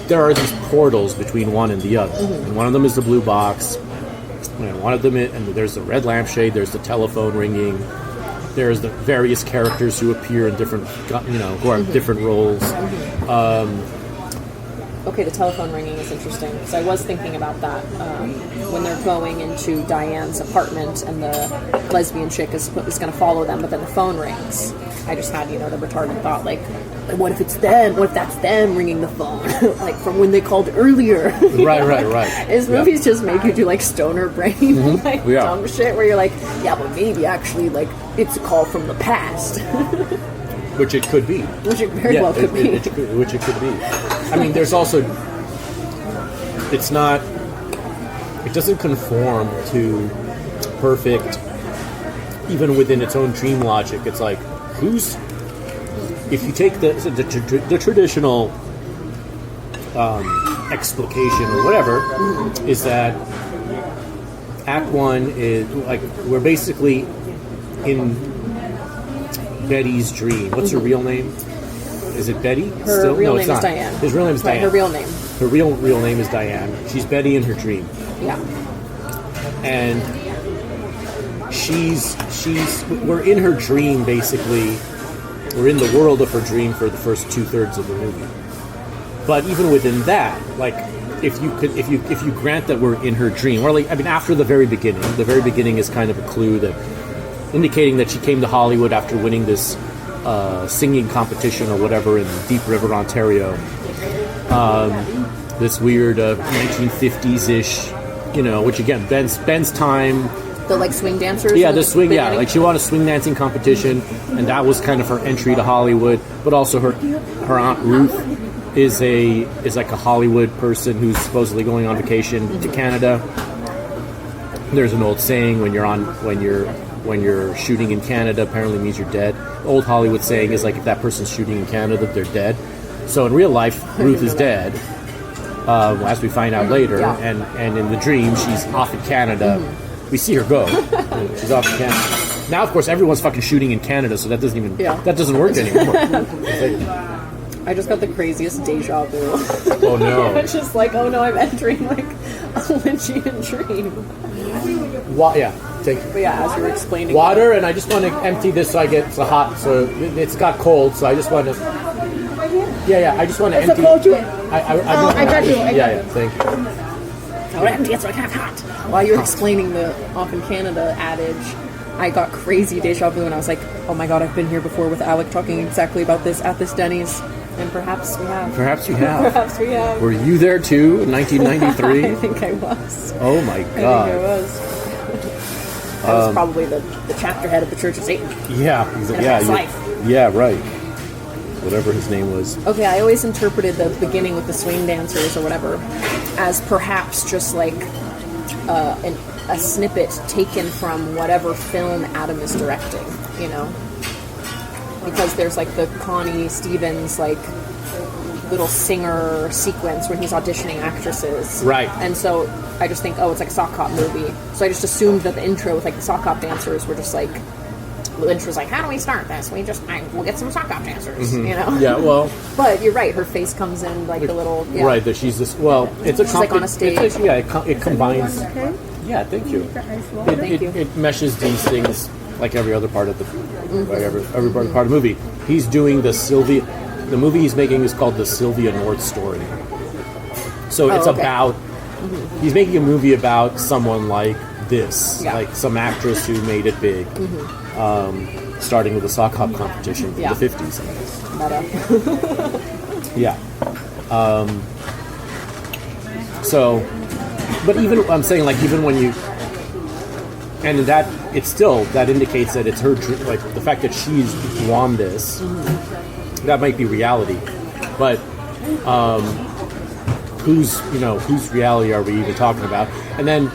there are these portals between one and the other, and one of them is the blue box, and one of them and there's the red lampshade, there's the telephone ringing. There's the various characters who appear in different, who are different roles. Okay, the telephone ringing is interesting, because I was thinking about that when they're going into Diane's apartment and the lesbian chick is going to follow them, but then the phone rings. I just had, the retarded thought, like, what if it's them? What if that's them ringing the phone? Like, from when they called earlier. Right. His movies just make you do, like, stoner brain, dumb shit, where you're like, yeah, but maybe actually, like, it's a call from the past. Which it could be. Which it very well could be. Which it could be. I mean, there's also... It doesn't conform to perfect... Even within its own dream logic, it's like, if you take the traditional explication or whatever, is that Act 1 is, like, we're basically in Betty's dream. What's her real name? Is it Betty? Her real name is Diane. His real name is Diane. Her real name. Her real name is Diane. She's Betty in her dream. Yeah. And we're in her dream, basically. We're in the world of her dream for the first 2/3 of the movie. But even within that, like, if you grant that we're in her dream, or like, I mean, after the very beginning is kind of a clue that indicating that she came to Hollywood after winning this singing competition or whatever in Deep River, Ontario. This weird 1950s-ish, which again, Ben's time. The, like, swing dancers? Yeah, the swing, beginning? Like, she won a swing dancing competition, and that was kind of her entry to Hollywood, but also her Aunt Ruth is like a Hollywood person who's supposedly going on vacation to Canada. There's an old saying, when you're shooting in Canada, apparently means you're dead. The old Hollywood saying is, like, if that person's shooting in Canada, they're dead. So in real life, Ruth is dead, as we find out later, and in the dream, she's off in Canada. We see her go. She's off in Canada. Now, of course, everyone's fucking shooting in Canada, so that doesn't work anymore. I just got the craziest deja vu. Oh no! It's just like, oh no, I'm entering like a Lynchian dream. But yeah, as you were explaining, water, and I just want to empty this so I get hot. So it's got cold, so I just want to. I just want to empty. Cold too. I got you. Thank you. I want to empty it so I can have hot. While you were explaining the off in Canada adage, I got crazy deja vu, and I was like, oh my god, I've been here before with Alec talking exactly about this at this Denny's. And perhaps we have. Perhaps you have. Perhaps we have. Were you there too in 1993? I think I was. Oh my I God. think I was. I was probably the chapter head of the Church of Satan. Yeah. Yeah, right. Whatever his name was. Okay, I always interpreted the beginning with the swing dancers or whatever as perhaps just like a snippet taken from whatever film Adam is directing, you know? Because there's like the Connie Stevens like little singer sequence when he's auditioning actresses. Right. And so I just think, oh, it's like a sock hop movie. So I just assumed that the intro with like the sock hop dancers were just like, Lynch was like, how do we start this? We'll get some sock hop dancers, you know? Yeah, well... But you're right, her face comes in like a little... Yeah. Right, that she's this... Well, it's a... She's like on a stage. It combines... Okay. Yeah, thank you. Thank you. It meshes these things like every other part of the... Like every part of the movie. He's doing the Sylvia... The movie he's making is called the Sylvia North story. So it's about... He's making a movie about someone like this. Yeah. Like some actress who made it big. Starting with a sock hop competition in the 50s, I guess. Meta. Yeah. So, but even, I'm saying, like, even when you... And that, it's still, that indicates that it's her, like, the fact that she's won this, that might be reality. But, whose reality are we even talking about? And then,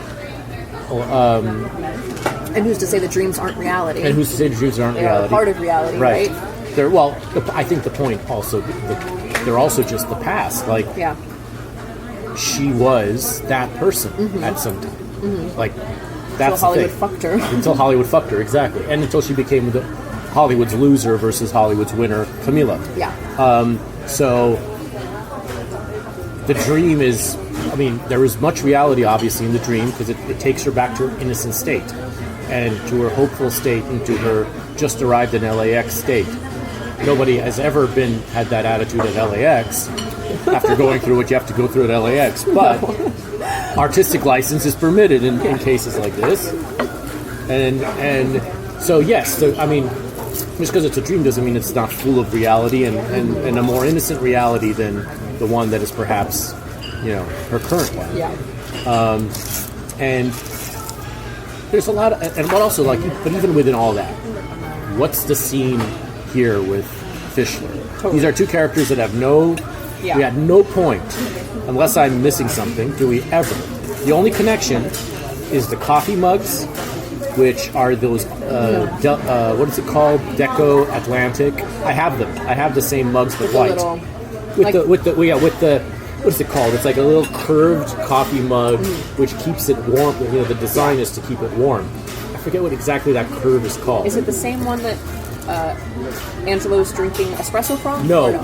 and who's to say that dreams aren't reality? And who's to say the dreams aren't they reality? Are part of reality, right? I think the point also, they're also just the past. Like, she was that person at some time. Like, that's until the Hollywood thing. fucked her. Until Hollywood fucked her, exactly. And until she became Hollywood's loser versus Hollywood's winner, Camila. Yeah. So, the dream is... I mean, there is much reality, obviously, in the dream, because it takes her back to her innocent state and to her hopeful state and to her just arrived in LAX state. Nobody has ever had that attitude at LAX after going through what you have to go through at LAX. But artistic license is permitted in cases like this. And so, yes, I mean, just because it's a dream doesn't mean it's not full of reality and a more innocent reality than the one that is perhaps... her current one. Yeah. And there's a lot of, and what also, like, but even within all that, what's the scene here with Fischler? Totally. These are two characters that have we at no point, unless I'm missing something, do we ever. The only connection is the coffee mugs, which are those, what is it called? Deco Atlantic. I have them. I have the same mugs, but white. With the what is it called? It's like a little curved coffee mug, which keeps it warm. The design is to keep it warm. I forget what exactly that curve is called. Is it the same one that Angelo's drinking espresso from? No.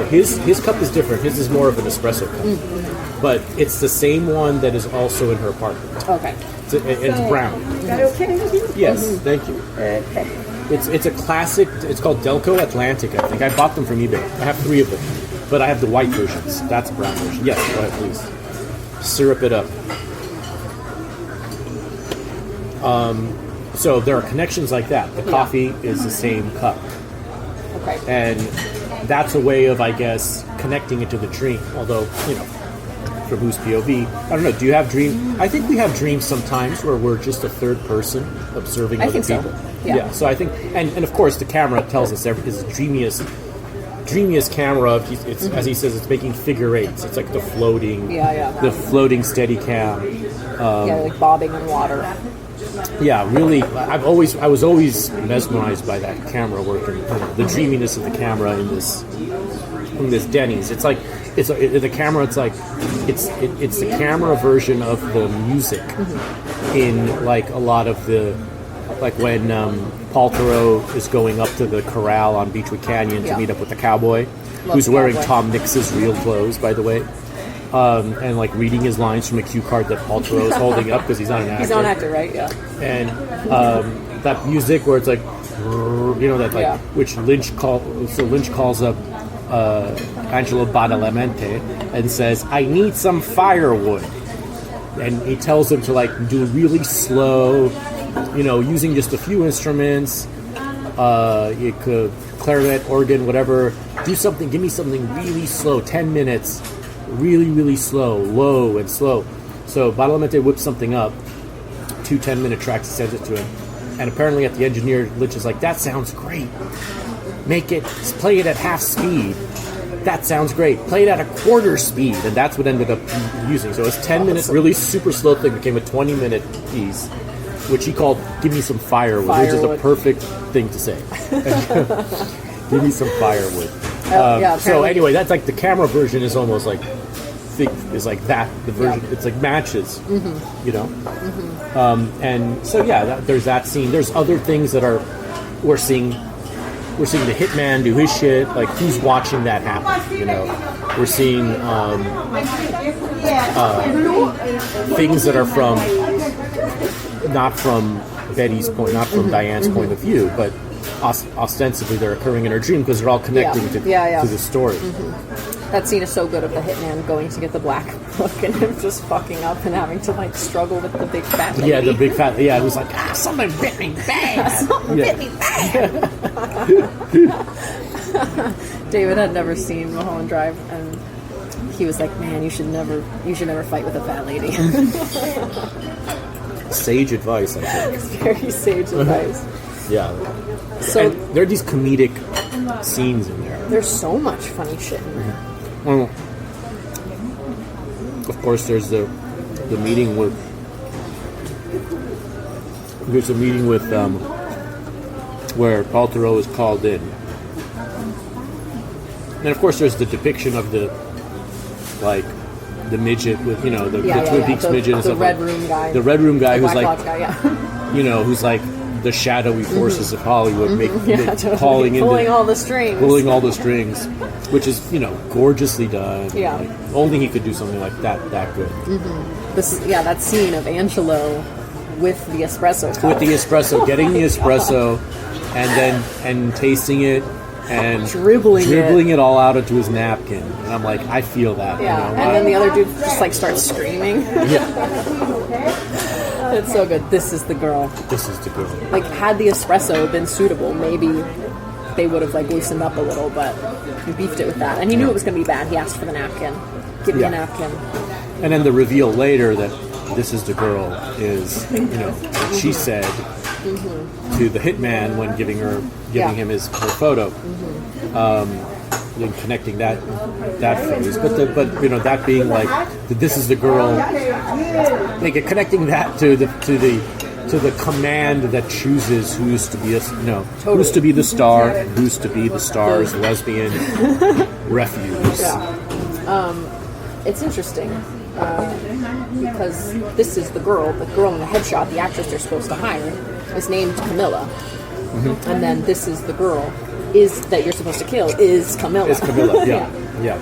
His cup is different. His is more of an espresso cup. But it's the same one that is also in her apartment. Okay. It's brown. Is that okay with you? Yes, thank you. Okay. It's a classic. It's called Delco Atlantic, I think. I bought them from eBay. I have 3 of them. But I have the white versions. That's a brown version. Yes, go ahead, please. Syrup it up. So there are connections like that. The coffee is the same cup. Okay. And that's a way of, I guess, connecting it to the dream. Although, from whose POV, I don't know, do you have dreams? I think we have dreams sometimes where we're just a third person observing other people. So. Yeah. So I think, and of course the camera tells us is the dreamiest camera. It's as he says, it's making figure eights. It's like the floating, the floating steady cam. Like bobbing in water. Yeah, really. I was always mesmerized by that camera work and the dreaminess of the camera in this Denny's. It's like the camera. It's like it's the camera version of the music in like a lot of the. Like when Paul Theroux is going up to the corral on Beechwood Canyon to meet up with the cowboy, who's wearing Tom Mix's real clothes, by the way, and like reading his lines from a cue card that Paul Theroux is holding up because he's not an actor. He's not an actor, right? Yeah. And that music where it's like, which Lynch calls up Angelo Badalamenti and says, "I need some firewood," and he tells him to like do really slow. using just a few instruments, clarinet, organ, whatever, do something, give me something really slow, 10 minutes, really, really slow, low and slow. So Badalamenti whips something up, 2 10-minute tracks, sends it to him. And apparently at the engineer, Lynch is like, that sounds great. Play it at half speed. That sounds great. Play it at a quarter speed. And that's what ended up using. So it was 10 minutes, really super slow thing, became a 20-minute piece, which he called Give Me Some Firewood, which is a perfect thing to say. Give me some firewood. So anyway, that's like the camera version is almost like that. The version it's like matches, you know. And so there's that scene. There's other things that we're seeing the hitman do his shit. Like who's watching that happen? You know, we're seeing things that are not from Betty's point, not from Diane's point of view, but ostensibly they're occurring in her dream because they're all connecting to the story. That scene is so good of the hitman going to get the black book and him just fucking up and having to like struggle with the big fat lady. Yeah, the big fat. Yeah, it was like something bit me bad. Something bit me bad. David had never seen Mulholland Drive, and he was like, "Man, you should never fight with a fat lady." Sage advice, I think. It's very sage advice. Yeah. So and there are these comedic scenes in there. There's so much funny shit in there. Well, of course, there's the meeting with. There's a meeting with where Paul Theroux is called in, and of course, there's the depiction of the midget with the Twin Peaks midget and the stuff. red room guy. The red room guy who's like, guy, who's like the shadowy forces of Hollywood, pulling all the strings, which is gorgeously done. Yeah, like, only he could do something like that good. That scene of Angelo with the espresso cup. Getting the espresso, and tasting it. And dribbling it all out into his napkin, and I'm like, I feel that. Yeah, and then the other dude just like starts screaming. Yeah, it's so good. This is the girl. Like, had the espresso been suitable, maybe they would have like loosened up a little, but he beefed it with that, and he knew it was going to be bad. He asked for the napkin. Give me a napkin. And then the reveal later that this is the girl is, what she said to the hitman when giving him her photo, and connecting that phrase, but that being like this is the girl, like connecting that to the command that chooses who's to be who's to be the star and who's to be the star's lesbian refuse. It's interesting. Because this is the girl in the headshot, the actress they're supposed to hire, is named Camilla. And then this is the girl that you're supposed to kill is Camilla. Yeah.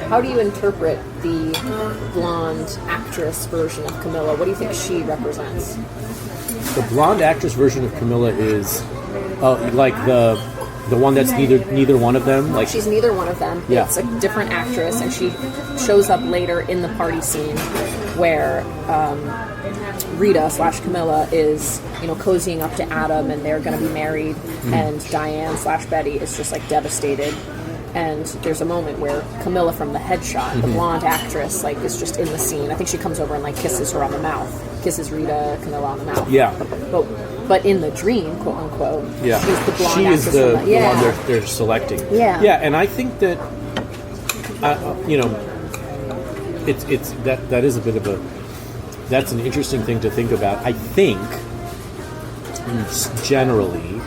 How do you interpret the blonde actress version of Camilla? What do you think she represents? The blonde actress version of Camilla is like the one that's neither one of them. Like she's neither one of them. Yeah. It's a different actress, and she shows up later in the party scene where Rita / Camilla is cozying up to Adam, and they're going to be married, and Diane / Betty is just like devastated. And there's a moment where Camilla from the headshot, the blonde actress, like is just in the scene. I think she comes over and like kisses her on the mouth, kisses Rita Camilla on the mouth. Yeah. But in the dream, quote unquote, yeah, she's the blonde she actress. Is the one they're selecting. Yeah. Yeah, and I think that it's that is a bit of that's an interesting thing to think about. I think generally,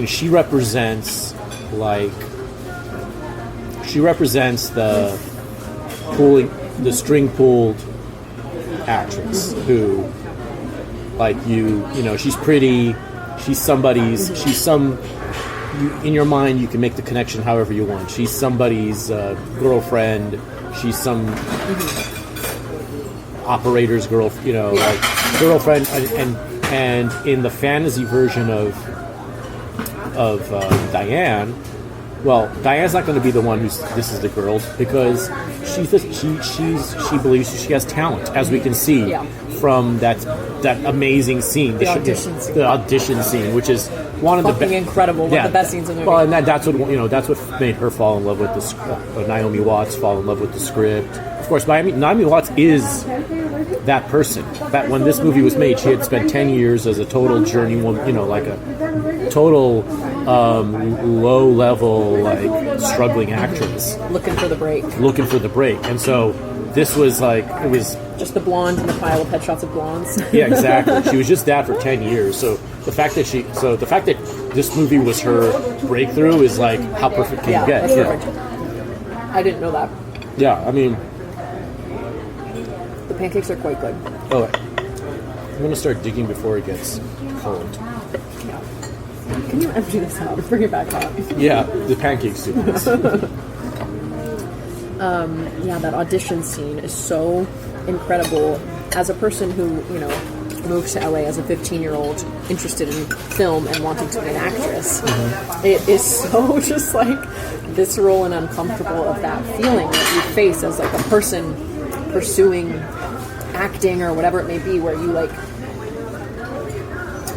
she represents the string pulled actress who, she's pretty, in your mind you can make the connection however you want. She's somebody's girlfriend, she's some operator's girlfriend, and in the fantasy version of Diane, well, Diane's not going to be the one this is the girl, because she believes she has talent, as we can see from that amazing scene, The audition scene. the audition scene, which is one of the Fucking incredible. One of the best scenes in the movie. Well, and that's what made her fall in love with the Naomi Watts fall in love with the script. Of course, Naomi Watts is that person. That when this movie was made, she had spent 10 years as a total journeywoman, like a total low-level, like struggling actress, looking for the break. And so this was like it was just the blonde in the pile of headshots of blondes. Yeah, exactly. She was just that for 10 years. So the fact that this movie was her breakthrough is like, how perfect can you get? That's perfect. I didn't know that. Yeah, I mean, the pancakes are quite good. Oh, I'm gonna start digging before it gets cold. Yeah. Can you empty this out and bring it back hot? Yeah, the pancake soup. Yeah, that audition scene is so incredible. As a person who, moved to LA as a 15-year-old, interested in film and wanting to be an actress, it is so just like visceral and uncomfortable of that feeling that you face as like a person pursuing acting or whatever it may be, where you like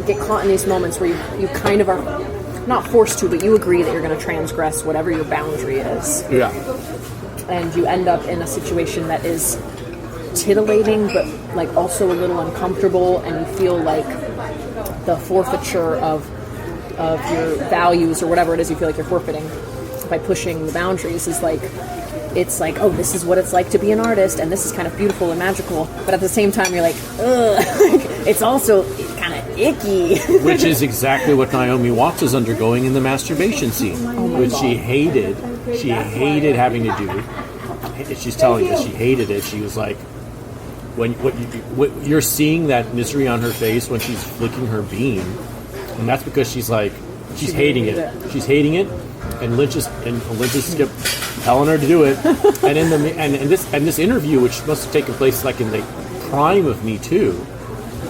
get caught in these moments where you kind of are not forced to, but you agree that you're going to transgress whatever your boundary is. Yeah. And you end up in a situation that is titillating, but like also a little uncomfortable, and you feel like the forfeiture of your values or whatever it is you feel like you're forfeiting by pushing the boundaries is like, it's like, oh, this is what it's like to be an artist, and this is kind of beautiful and magical, but at the same time you're like, ugh, it's also kind of icky. Which is exactly what Naomi Watts is undergoing in the masturbation scene, which she hated. She hated having to do. She's telling us she hated it. She was like, what you're seeing that misery on her face when she's flicking her bean, and that's because she's like, she's hating it. She's hating it, and Lynch just kept telling her to do it. And in this interview, which must have taken place like in the prime of Me Too,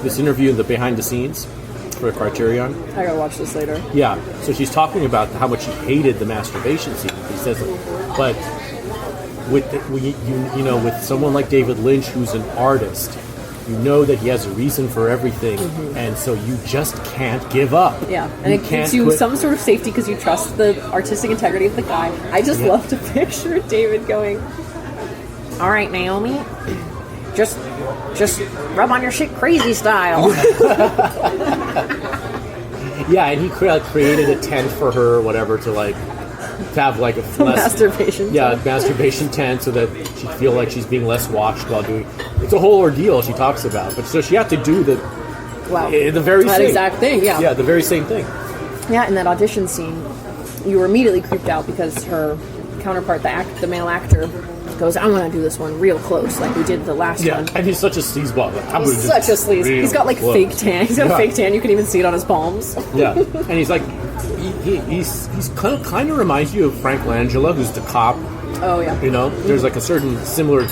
this interview in the behind the scenes for Criterion. I gotta watch this later. Yeah, so she's talking about how much she hated the masturbation scene. He says, but with someone like David Lynch, who's an artist, you know that he has a reason for everything, and so you just can't give up. Yeah, and it gives you some sort of safety because you trust the artistic integrity of the guy. I just love to picture David going, "All right, Naomi, just rub on your shit crazy style." Yeah, and he created a tent for her or whatever to have like a masturbation tent. Masturbation tent so that she'd feel like she's being less watched while doing. It's a whole ordeal she talks about, but so she had to do the exact thing. Yeah, the very same thing. Yeah, in that audition scene, you were immediately creeped out because her counterpart, the male actor, goes, "I'm going to do this one real close, like we did the last one." Yeah, and he's such a sleazeball. He's such a sleaze. He's got like fake tan. He's got a fake tan. You can even see it on his palms. Yeah, and he's like, he's kind of reminds you of Frank Langella, who's the cop. Oh yeah. There's like a certain similar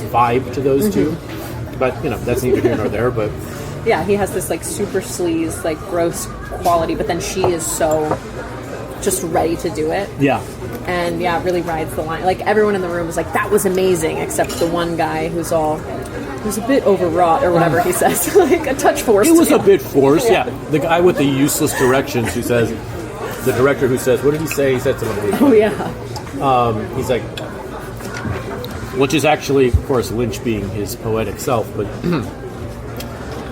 vibe to those two, but that's neither here nor there. But yeah, he has this like super sleaze, like gross quality, but then she is so just ready to do it. Yeah. And yeah, it really rides the line. Like everyone in the room was like, "That was amazing," except the one guy who's a bit overwrought or whatever he says, like a touch forced. It was a bit forced, yeah. The guy with the useless directions who says, the director who says, what did he say? He said something. Oh yeah. He's like, which is actually, of course, Lynch being his poetic self, but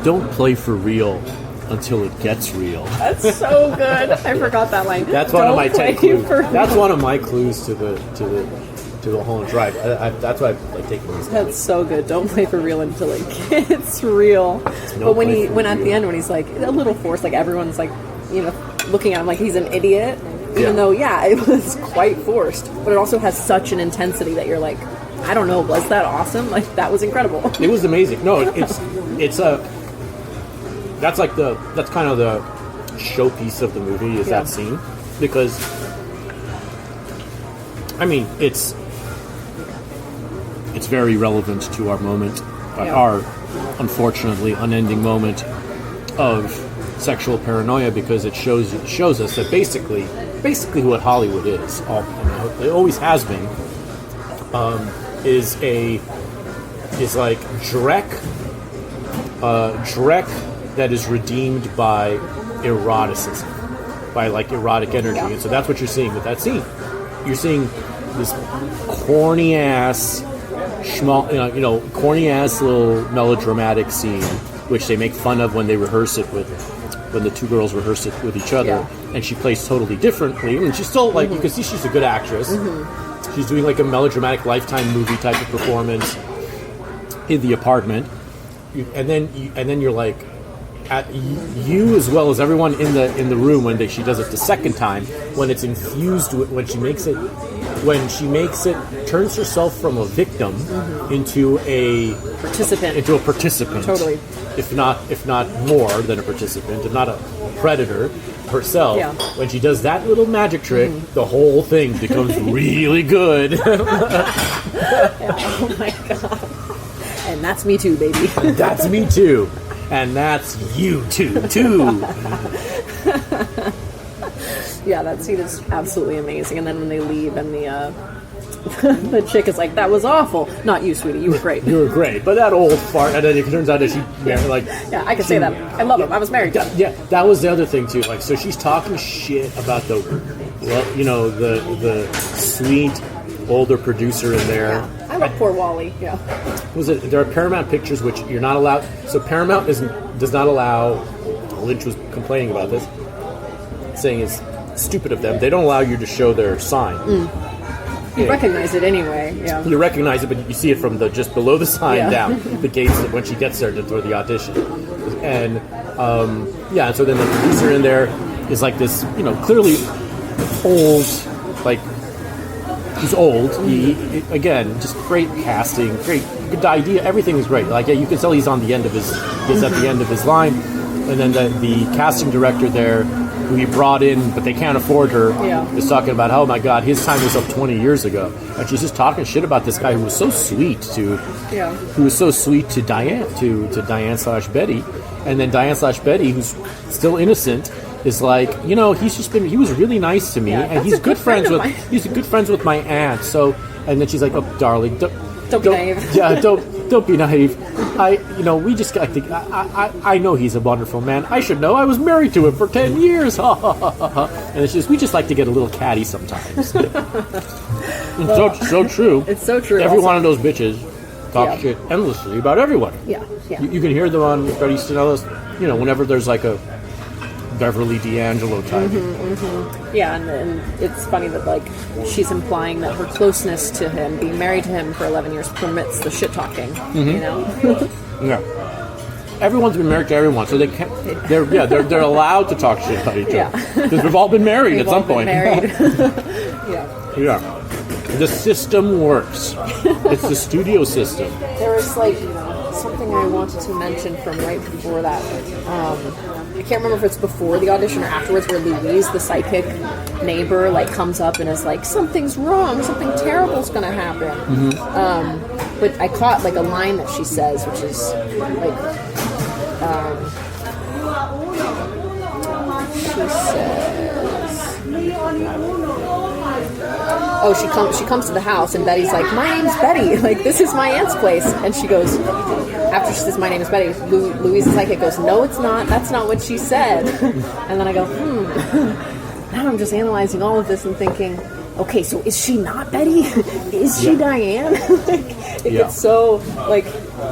don't play for real until it gets real. That's so good. I forgot that line. That's one of my 10 clues. That's one of my clues to the Mulholland Drive. That's why I like taking these. That's so good. Don't play for real until it gets real. But when at the end when he's like a little forced, like everyone's like looking at him like he's an idiot, even though it was quite forced. But it also has such an intensity that you're like, I don't know, was that awesome? Like that was incredible. It was amazing. No, it's a. That's kind of the showpiece of the movie is that scene, because I mean it's very relevant to our moment, our unfortunately unending moment of sexual paranoia, because it shows us that basically what Hollywood is, it always has been, is like Drek Drek that is redeemed by eroticism, by like erotic energy, and so that's what you're seeing with that scene. You're seeing this corny ass, corny ass little melodramatic scene, which they make fun of when they rehearse it when the two girls rehearse it with each other, and she plays totally differently. I mean, she's still like you can see she's a good actress. She's doing like a melodramatic Lifetime movie type of performance in the apartment, and then you're like, you as well as everyone in the room when she does it the second time, when it's infused with, when she makes it turns herself from a victim into a participant, Totally. if not more than a participant, if not a predator herself. When she does that little magic trick, the whole thing becomes really good. Oh my god. And that's me too, baby. That's me too. And that's you too. Yeah, that scene is absolutely amazing. And then when they leave and the chick is like, that was awful. Not you, sweetie. You were great. You were great. But that old fart, and then it turns out that she, like... Yeah, I can say that. I love him. I was married to him. Yeah, that was the other thing, too. Like, so she's talking shit about the sweet older producer in there. Yeah. I love poor Wally. Yeah. There are Paramount Pictures, which you're not allowed... So Paramount does not allow... Lynch was complaining about this, saying it's stupid of them. They don't allow you to show their sign. You recognize it anyway. Yeah. You recognize it, but you see it from just below the sign down the gates when she gets there for the audition. And so then the producer in there is like this, clearly old, like he's old. He again, just great casting, good idea. Everything is great. Like you can tell he's at the end of his line. And then the casting director there, who he brought in, but they can't afford her, is talking about, oh my God, his time was up 20 years ago. And she's just talking shit about this guy who was so sweet to Diane, to Diane/Betty. And then Diane/Betty, who's still innocent, is like, he was really nice to me, and he's good friends with my aunt. So, and then she's like, oh darling, don't be naive. Yeah, don't be naive. We just got to. I know he's a wonderful man. I should know. I was married to him for 10 years. And it's just we just like to get a little catty sometimes. So true. It's so true. Every one of those bitches talk shit endlessly about everyone. Yeah. You can hear them on Betty Stinella's. Whenever there's like a Beverly D'Angelo type. Yeah, and it's funny that like she's implying that her closeness to him, being married to him for 11 years, permits the shit talking. Yeah. Everyone's been married to everyone, so they're allowed to talk shit about each other because we've all been married at some point. Yeah. The system works. It's the studio system. There was like something I wanted to mention from right before that. I can't remember if it's before the audition or afterwards, where Louise, the psychic neighbor, like comes up and is like, something's wrong, something terrible's gonna happen. But I caught like a line that she says, which is like, she says, she comes to the house and Betty's like, my name's Betty, like this is my aunt's place, and she goes, after she says my name is Betty, Louise the psychic goes, no it's not, that's not what she said. And then I go, now I'm just analyzing all of this and thinking, okay, so is she not Betty? Is she Diane? It gets so, like,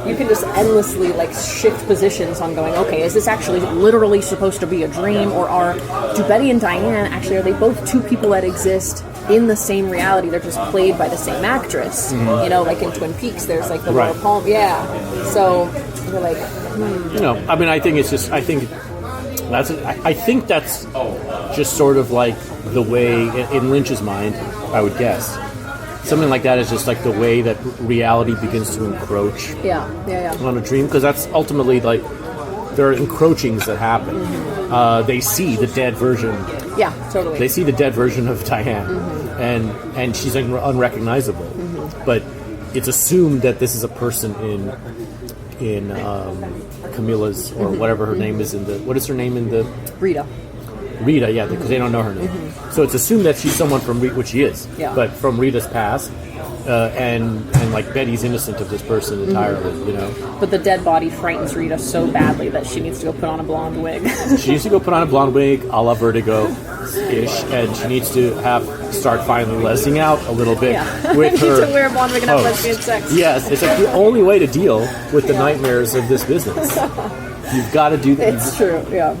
you can just endlessly, like, shift positions on going, okay, is this actually literally supposed to be a dream, or do Betty and Diane, actually, are they both two people that exist in the same reality? They're just played by the same actress. Like in Twin Peaks, there's, like, the Laura Palmer. Yeah. So, you're like, I mean, I think that's just sort of like the way, in Lynch's mind, I would guess. Something like that is just like the way that reality begins to encroach on a dream, because that's ultimately like there are encroachings that happen. They see the dead version. Yeah, totally. They see the dead version of Diane, and she's unrecognizable. But it's assumed that this is a person in Camilla's, or whatever her name is what is her name in the... Rita, because they don't know her name. So it's assumed that she's someone from Rita, which she is, but from Rita's past. and like Betty's innocent of this person entirely, you know. But the dead body frightens Rita so badly that she needs to go put on a blonde wig. She needs to go put on a blonde wig, a la Vertigo-ish, and she needs to start finally lesing out a little bit with her. She to wear a blonde wig and have lesbian sex. Yes, it's like the only way to deal with the nightmares of this business. You've got to do that. It's true, yeah.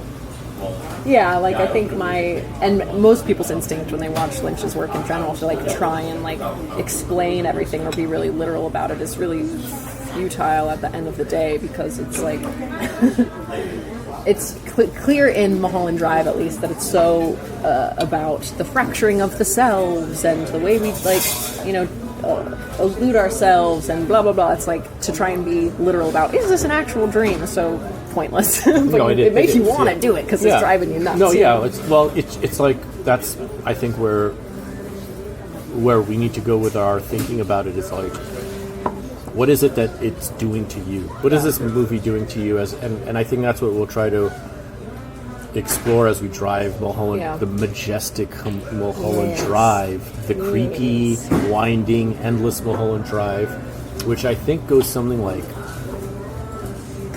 Yeah, like I think and most people's instinct when they watch Lynch's work in general to like try and like explain everything or be really literal about it is really futile at the end of the day, because it's like it's clear in Mullholand Drive at least that it's so about the fracturing of the selves and the way we like, you know, elude ourselves and blah blah blah. It's like to try and be literal about, is this an actual dream? So pointless. But no, it makes you want to do it because it's driving you nuts. No, yeah. It's like that's, I think, where we need to go with our thinking about it is like, what is it that it's doing to you? What is this movie doing to you? And I think that's what we'll try to explore as we drive Mullholand, the majestic Mullholand Drive, the creepy, winding, endless Mullholand Drive, which I think goes something like,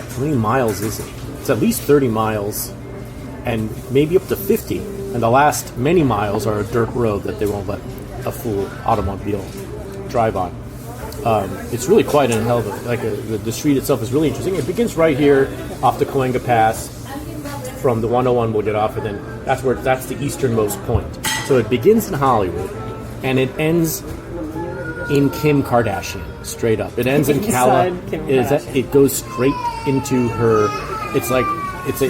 how many miles is it? It's at least 30 miles, and maybe up to 50. And the last many miles are a dirt road that they won't let a full automobile drive on. It's really quite a hell of a, the street itself is really interesting. It begins right here off the Cahuenga Pass. From the 101 we'll get off, and then that's the easternmost point. So it begins in Hollywood, and it ends in Kim Kardashian, straight up. It ends in it goes straight into her. It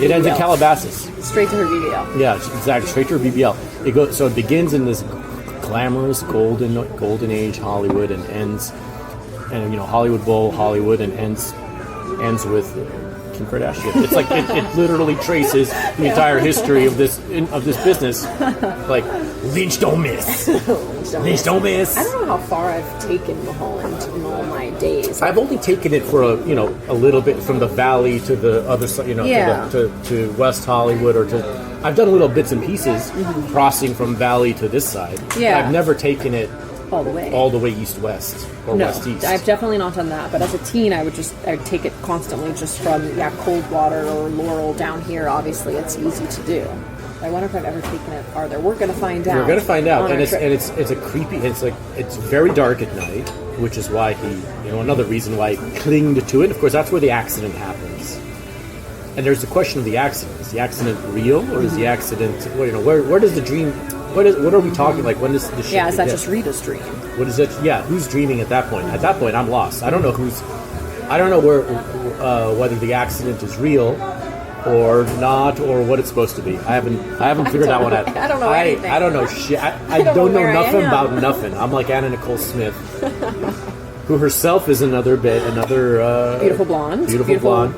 ends in Calabasas. Straight to her BBL. Yeah, exactly. Straight to her BBL. So it begins in this glamorous golden age Hollywood, and ends, and you know, Hollywood Bowl, Hollywood, and ends with Kim Kardashian. It's like it literally traces the entire history of this business. Like, Lynch don't miss. Lynch don't miss. I don't know how far I've taken Mullholand in all my days. I've only taken it for a little bit from the valley to the other side, to West Hollywood, or to. I've done little bits and pieces crossing from valley to this side. Yeah. I've never taken it all the way east-west or west-east. I've definitely not done that. But as a teen, I'd take it constantly just from Coldwater or Laurel down here. Obviously, it's easy to do. I wonder if I've ever taken it farther. We're going to find out. We're going to find out, and it's a creepy. It's very dark at night, which is why another reason why he clinged to it. Of course, that's where the accident happens. And there's the question of the accident. Is the accident real, or is the accident? Where does the dream? What are we talking? Like, when does the shit? Yeah, is that just Rita's dream? What is it? Yeah, who's dreaming at that point? At that point, I'm lost. I don't know whether the accident is real or not, or what it's supposed to be. I haven't figured that one out. I don't know anything. I don't know shit. I don't know nothing about nothing. I'm like Anna Nicole Smith, who herself is another beautiful blonde. Beautiful blonde.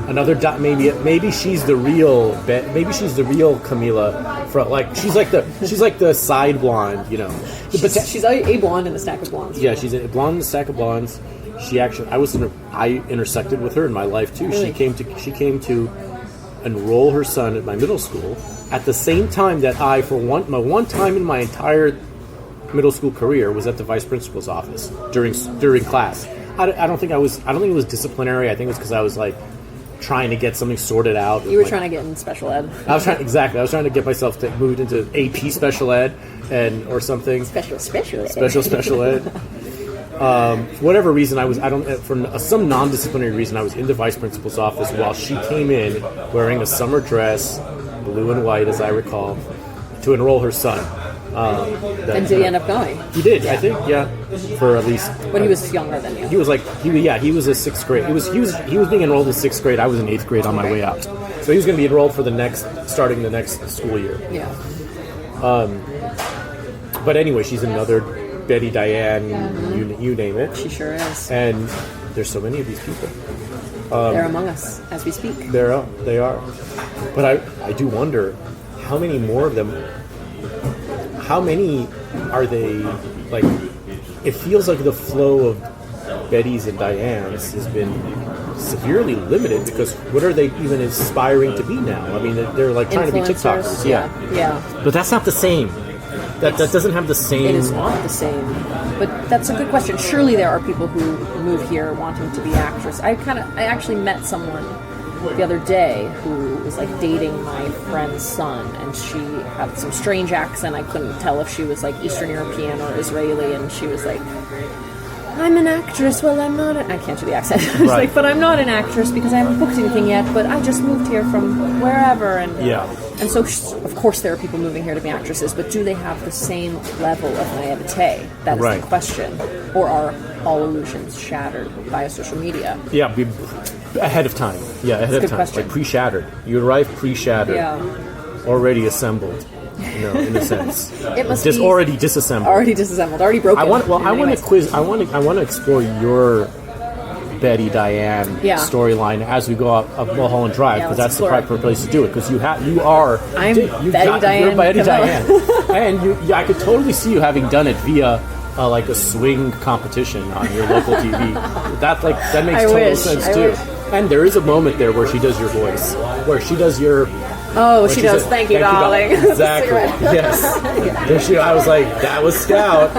Another maybe she's the real Camila. She's like the side blonde, you know. She's a blonde in a stack of blondes. Yeah, she's a blonde in a stack of blondes. She actually, I intersected with her in my life too. Really? She came to enroll her son at my middle school at the same time that my one time in my entire middle school career was at the vice principal's office during class. I don't think it was disciplinary. I think it was because I was like trying to get something sorted out. You were trying to get in special ed. I was trying to get myself moved into AP special ed or something. Special ed. For whatever reason, for some non-disciplinary reason, I was in the vice principal's office while she came in wearing a summer dress, blue and white, as I recall, to enroll her son. And did he end up going? He did, yeah. I think, yeah, for at least. But he was younger than you. He was a sixth grade. He was being enrolled in sixth grade. I was in eighth grade on my way out, so he was going to be enrolled for starting the next school year. Yeah. But anyway, she's another Betty, Diane, you name it. She sure is. And there's so many of these people. They're among us as we speak. They are. But I do wonder how many more of them. How many are they? Like, it feels like the flow of Betty's and Diane's has been severely limited, because what are they even aspiring to be now? I mean, they're like trying to be TikTokers. Yeah. But that's not the same. that doesn't have the same. It is not the same. But that's a good question. Surely there are people who move here wanting to be actors. I actually met someone the other day who was like dating my friend's son, and she had some strange accent. I couldn't tell if she was like Eastern European or Israeli, and she was like, I'm an actress. Well, I'm not. I can't do the accent. I was like, but I'm not an actress because I haven't booked anything yet. But I just moved here from wherever, and and so of course there are people moving here to be actresses. But do they have the same level of naivete? That is the question. Or are all illusions shattered via social media? Yeah, ahead of time. Yeah, ahead of time. Question. Like pre-shattered. You arrive pre-shattered. Yeah. Already assembled. In a sense, it must be already disassembled. Already disassembled. Already broken. I want to quiz. I want to explore your Betty Diane storyline as we go up Mullholand Drive, because that's the proper place to do it. Because you are. Betty Diane. You're Betty Diane, and I could totally see you having done it via like a swing competition on your local TV. That makes total sense too. And there is a moment there where she does your voice, where she does your. Oh, she does. Thank you, darling. Exactly. Yes. I was like, that was Scout.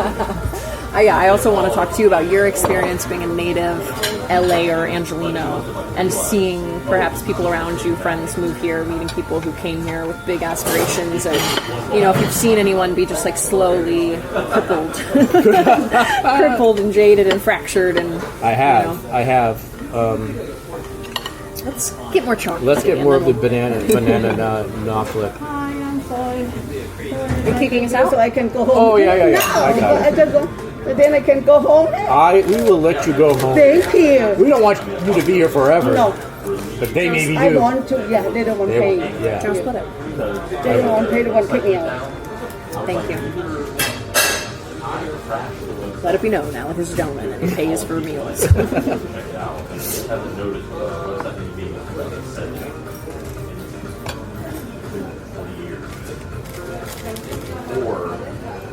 I also want to talk to you about your experience being a native LA or Angelino and seeing perhaps people around you, friends move here, meeting people who came here with big aspirations, and if you've seen anyone be just like slowly crippled and jaded and fractured. And I have. Let's get more chocolate. Let's get more of the banana chocolate. Hi, I'm sorry. Are you kicking us out? So I can go home. Oh, yeah. No, I got it. I just go. But then I can go home. We will let you go home. Thank you. We don't want you to be here forever. No. But they maybe do. I want to. Yeah, they don't want to pay. Yeah. Just put it. They don't want to pay. They want to kick me out. Thank you. Let it be known, Alec is a gentleman and he pays for meals.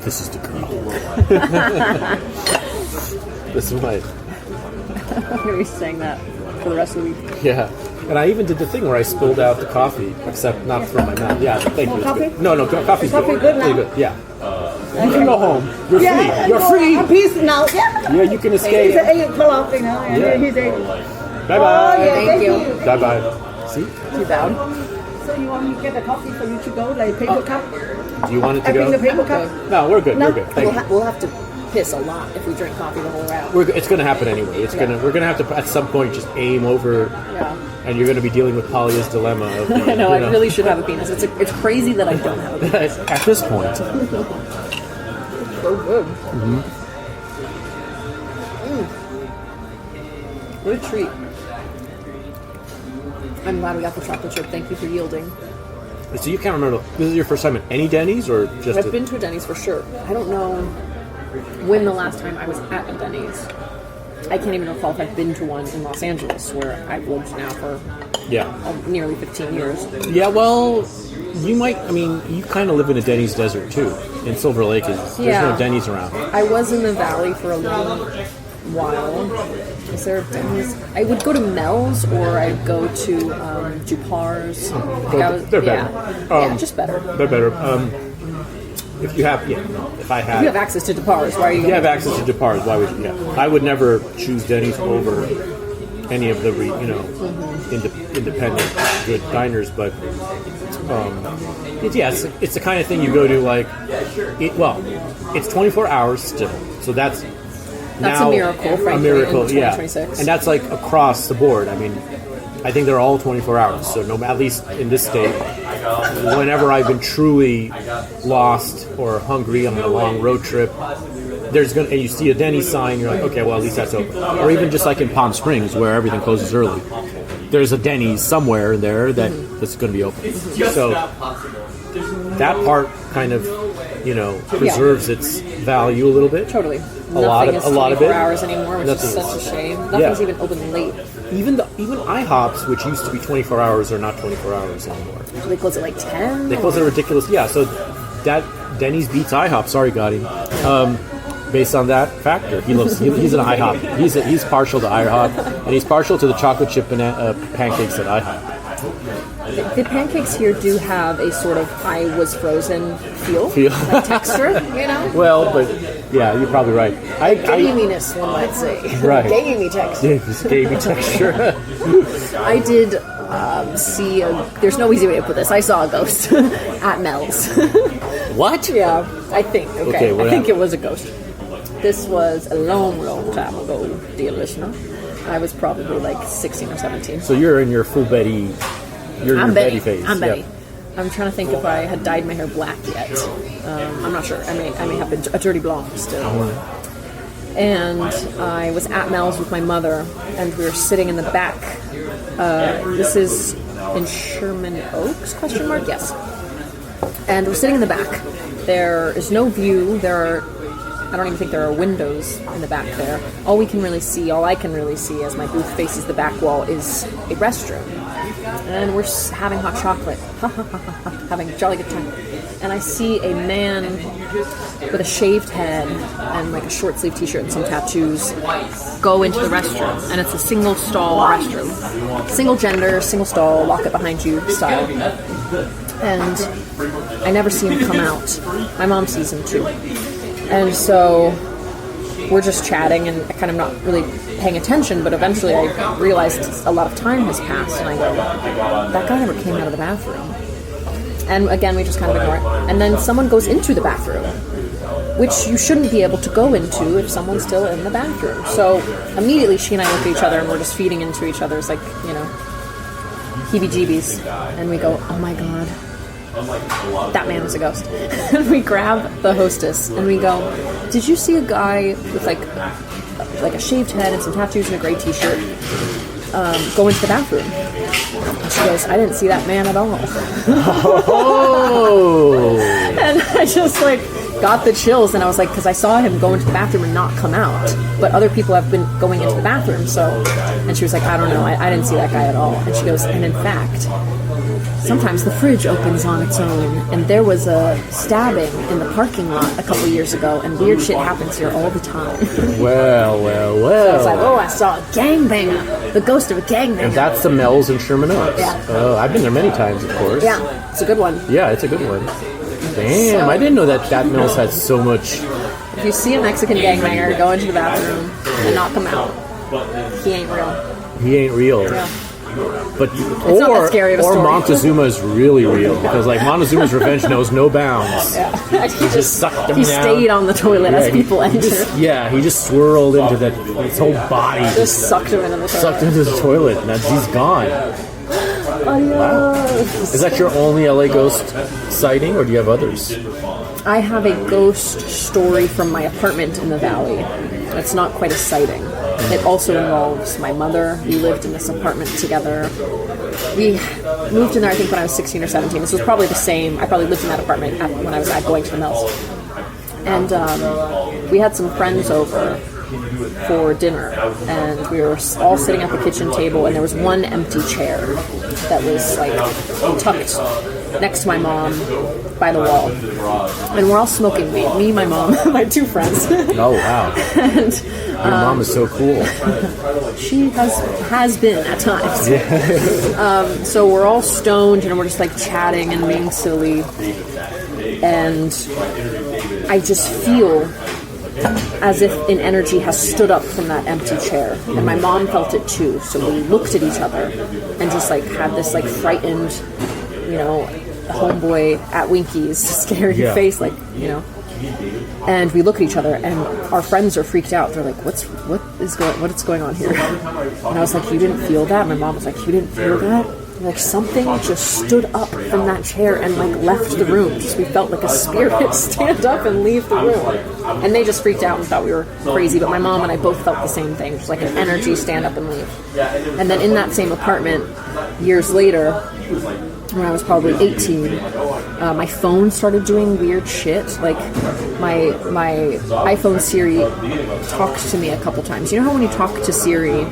This is the girl. This is my. I'm going to be saying that for the rest of the week. Yeah. And I even did the thing where I spilled out the coffee, except not from my mouth. Yeah, thank you. Coffee? No, coffee's Coffee good. good now? Really good. Yeah. You can go home. You're free. You're free. I'm peace now. Yeah. Yeah, you can escape. He's at 8 o'clock, and he's 8. Bye-bye. Oh, yeah, Thank you. Bye-bye. See? Too bad. So you want me to get a coffee for you to go, like paper cup? Do you want it to I go? bring the paper cup. No, we're good. No. We're good. Thank you. We'll have to piss a lot if we drink coffee the whole route. It's going to happen anyway. We're going to have to at some point just aim over. Yeah. And you're going to be dealing with Polya's dilemma. Of the, No, I really should have a penis. It's crazy that I don't have a penis. At this point. So good. Mm-hmm. What a treat. I'm glad we got the chocolate chip. Thank you for yielding. So you can't remember, this is your first time at any Denny's or just... I've been to a Denny's for sure. I don't know when the last time I was at a Denny's. I can't even recall if I've been to one in Los Angeles, where I've lived now for nearly 15 years. Yeah, well, you kind of live in a Denny's desert too. In Silver Lake, there's no Denny's around. I was in the Valley for a little while. Is there a Denny's? I would go to Mel's or I'd go to Dupar's. They're better. Just better. They're better. If you have, if I had... If you have access to Dupar's, why are you... If you have access to Dupar's, why would you? Yeah. I would never choose Denny's over any of the, independent good diners, but it's the kind of thing you go to, like, it's 24 hours still, so that's now a miracle, frankly, a miracle, in 2026. and that's like across the board. I mean, I think they're all 24 hours, so at least in this state, whenever I've been truly lost or hungry on a long road trip, and you see a Denny's sign, you're like, okay, well, at least that's open. Or even just like in Palm Springs, where everything closes early, there's a Denny's somewhere in there that's going to be open. So that part kind of, preserves its value a little bit. Totally. A lot of it. 24 hours anymore, which is such a shame. Nothing's even open late. Even IHOPs, which used to be 24 hours, are not 24 hours anymore. Do they close at like 10? They close at ridiculous. Yeah, so that Denny's beats IHOP. Sorry, Gotti. Based on that factor, he's an IHOP. He's partial to IHOP, and he's partial to the chocolate chip pancakes at IHOP. The pancakes here do have a sort of I was frozen feel. Like texture, you know? Well, but yeah, you're probably right. Gaminess, one might say. Right. Gamey texture. Yeah, just gamey texture. I did see there's no easy way to put this. I saw a ghost at Mel's. What? Yeah, I think. Okay, what I think happened? it was a ghost. This was a long, long time ago, dear listener. I was probably like 16 or 17. So you're in your full Betty. I'm Betty phase. I'm Betty. Yep. I'm trying to think if I had dyed my hair black yet. I'm not sure. I may have been a dirty blonde still. And I was at Mel's with my mother, and we were sitting in the back. This is in Sherman Oaks? ? Yes. And we're sitting in the back. There is no view. I don't even think there are windows in the back there. All I can really see as my booth faces the back wall is a restroom. And we're having hot chocolate. Having a jolly good time. And I see a man with a shaved head and like a short sleeve t-shirt and some tattoos go into the restroom. And it's a single stall restroom. Single gender, single stall, lock it behind you style. And I never see him come out. My mom sees him too. And so we're just chatting and kind of not really paying attention, but eventually I realized a lot of time has passed, and I go, that guy never came out of the bathroom. And again, we just kind of ignore it. And then someone goes into the bathroom, which you shouldn't be able to go into if someone's still in the bathroom. So immediately she and I look at each other, and we're just feeding into each other's, like, you know, heebie-jeebies. And we go, oh my God. That man was a ghost. And we grab the hostess and we go, did you see a guy with like a shaved head and some tattoos and a gray t-shirt go into the bathroom? And she goes, I didn't see that man at all. Oh! And I just like got the chills, and I was like, because I saw him go into the bathroom and not come out, but other people have been going into the bathroom, so. And she was like, I don't know, I didn't see that guy at all. And she goes, and in fact, sometimes the fridge opens on its own, and there was a stabbing in the parking lot a couple years ago, and weird shit happens here all the time. Well. So I was like, oh, I saw a gangbanger, the ghost of a gangbanger. And that's the Mel's in Sherman Oaks. Yeah. Oh, I've been there many times, of course. Yeah, it's a good one. Yeah, it's a good one. Damn, I didn't know that Mel's had so much. If you see a Mexican gangbanger go into the bathroom and not come out, he ain't real. He ain't real. Yeah. But not that scary of a story. Montezuma is really real, because like Montezuma's revenge knows no bounds. Yeah. He just sucked him He down. stayed on the toilet as people enter. He just swirled into his whole body. Just sucked him into the toilet. Sucked into the toilet, and he's gone. Wow. Is that your only LA ghost sighting, or do you have others? I have a ghost story from my apartment in the valley. It's not quite a sighting. It also involves my mother. We lived in this apartment together. We moved in there, I think, when I was 16 or 17. This was probably the same. I probably lived in that apartment when I was going to the Mills. And we had some friends over for dinner, and we were all sitting at the kitchen table, and there was one empty chair that was like tucked next to my mom by the wall, and we're all smoking weed, me, my mom, my two friends. Oh wow. And your mom is so cool. She has been at times. So we're all stoned, and we're just like chatting and being silly, and I just feel as if an energy has stood up from that empty chair, and my mom felt it too. So we looked at each other and just like had this like frightened, you know, homeboy at Winkie's scary face, like, you know. And we look at each other, and our friends are freaked out. They're like, what is going on here? And I was like, you didn't feel that? My mom was like, you didn't feel that? Like something just stood up from that chair and like left the room. Just we felt like a spirit stand up and leave the room. And they just freaked out and thought we were crazy. But my mom and I both felt the same thing. Just like an energy stand up and leave. And then in that same apartment, years later, when I was probably 18, my phone started doing weird shit. Like my iPhone Siri talked to me a couple times. You know how when you talk to Siri,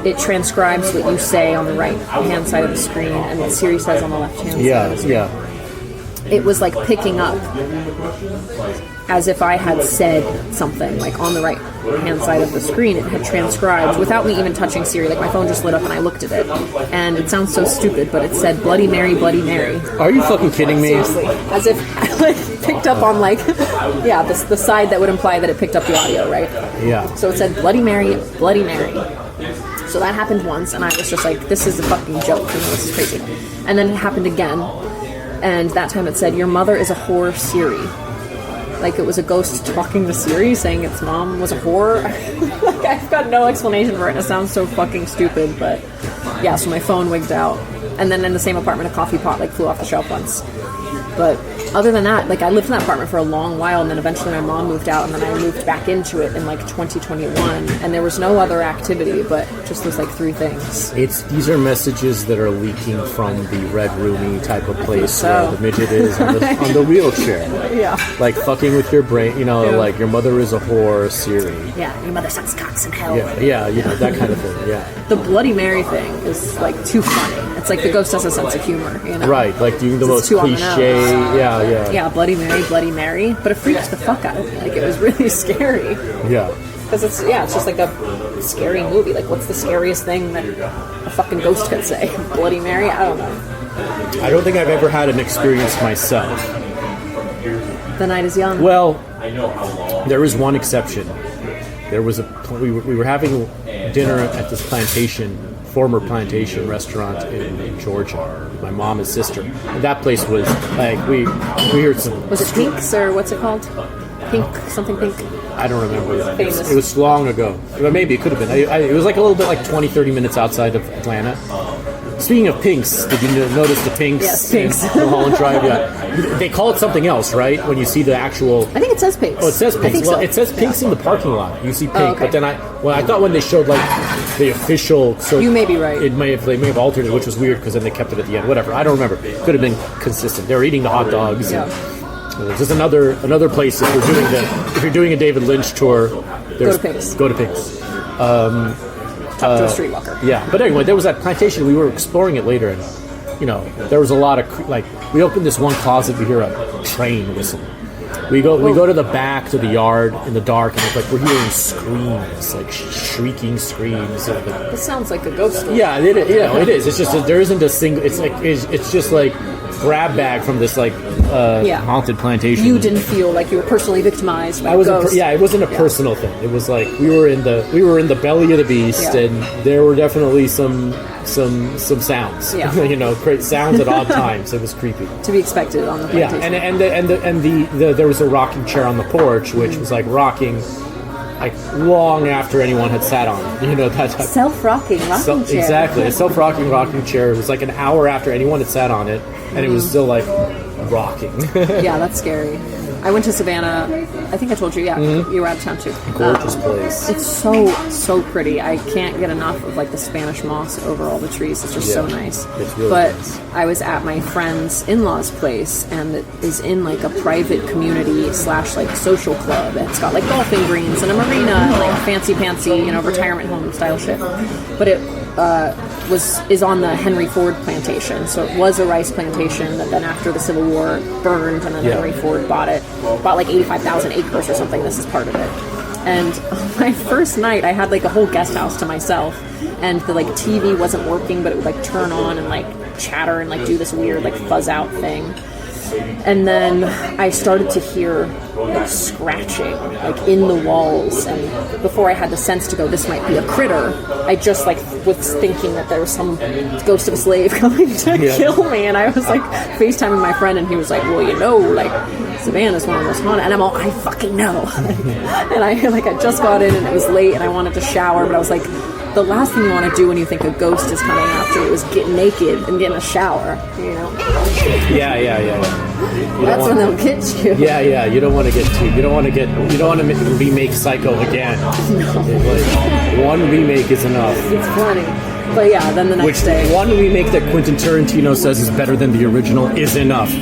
it transcribes what you say on the right-hand side of the screen and what Siri says on the left-hand side. Yeah. It was like picking up as if I had said something, like on the right right-hand side of the screen, it had transcribed, without me even touching Siri, like my phone just lit up and I looked at it. And it sounds so stupid, but it said, Bloody Mary, Bloody Mary. Are you fucking kidding me? Seriously. As if I like, picked up on like, yeah, the side that would imply that it picked up the audio, right? Yeah. So it said, Bloody Mary, Bloody Mary. So that happened once, and I was just like, this is a fucking joke. This is crazy. And then it happened again, and that time it said, your mother is a whore, Siri. Like it was a ghost talking to Siri, saying its mom was a whore. Like, I've got no explanation for it. It sounds so fucking stupid, but yeah, so my phone wigged out. And then in the same apartment, a coffee pot like flew off the shelf once. But other than that, like I lived in that apartment for a long while, and then eventually my mom moved out, and then I moved back into it in like 2021, and there was no other activity but just those like 3 things. These are messages that are leaking from the red roomy type of place where the midget is on the wheelchair. Yeah. Like fucking with your brain, you know, like your mother is a whore, Siri. Yeah, your mother sucks cocks in hell. Yeah, you know, that kind of thing, yeah. The Bloody Mary thing is like too funny. It's like the ghost has a sense of humor, you know? Right, like doing the most cliche, yeah, Bloody Mary, Bloody Mary, but it freaked the fuck out of me. Like it was really scary. Yeah. Because it's just like a scary movie. Like what's the scariest thing that a fucking ghost could say? Bloody Mary? I don't know. I don't think I've ever had an experience myself. The night is young. Well, there is one exception. There was we were having dinner at this former plantation restaurant in Georgia. My mom and sister. And that place was like we heard some. Was it Pink's or what's it called? Pink, something pink. I don't remember. Famous. It was long ago. Maybe it could have been. It was like a little bit like 20-30 minutes outside of Atlanta. Speaking of Pinks, did you notice the Pinks? Yes, Pinks. In Mulholland Drive, yeah. They call it something else, right? When you see the actual... I think it says Pinks. Oh, it says Pinks. I think Well, so. it says Pinks in the parking lot. You see Pink, okay. but then I thought when they showed like the official... So you may be right. They may have altered it, which was weird because then they kept it at the end. Whatever. I don't remember. Could have been consistent. They were eating the hot dogs. Yeah. There's just another place if you're doing a David Lynch tour. Go to Pinks. Go to Pinks. Talk to a streetwalker. Yeah, but anyway, there was that plantation. We were exploring it later, and you know, there was a lot of like. We opened this one closet. We hear a train whistle. We go to the back to the yard in the dark, and it's like we're hearing screams, like shrieking screams. This sounds like a ghost story. Yeah, it is. It's just there isn't a single. It's just like grab bag from this like haunted plantation. You didn't feel like you were personally victimized by a ghost. It wasn't a personal thing. It was like we were in the belly of the beast, and there were definitely some sounds. Yeah. You know, great sounds at odd times. It was creepy. To be expected on the plantation. Yeah, and there was a rocking chair on the porch, which was like rocking. Like long after anyone had sat on it, you know, that type. Self-rocking rocking chair. Exactly, a self-rocking rocking chair. It was like an hour after anyone had sat on it, and it was still like rocking. Yeah, that's scary. I went to Savannah. I think I told you. Yeah, you were out of town too. Gorgeous place. It's so pretty. I can't get enough of like the Spanish moss over all the trees. It's just so nice. It's really nice. I was at my friend's in-laws place, and it is in like a private community / like social club. It's got like golfing greens and a marina and like fancy, you know, retirement home style shit. But it is on the Henry Ford plantation. So it was a rice plantation that then after the Civil War burned, and then Henry Ford bought like 85,000 acres or something. This is part of it. And my first night, I had like a whole guest house to myself, and the like TV wasn't working, but it would like turn on and like chatter and like do this weird like fuzz out thing. And then I started to hear like scratching like in the walls, and before I had the sense to go, this might be a critter, I just like was thinking that there was some ghost of a slave coming to kill me. And I was like FaceTiming my friend, and he was like, well, you know, like Savannah's one of the most haunted. And I'm all, I fucking know. And I just got in, and it was late, and I wanted to shower, but I was like, the last thing you want to do when you think a ghost is coming after you is get naked and get in a shower, you know? Yeah. That's when they'll get you. Yeah. You don't want to remake Psycho again. No. Like, one remake is enough. It's funny. But yeah, then the next day. One remake that Quentin Tarantino says is better than the original is enough.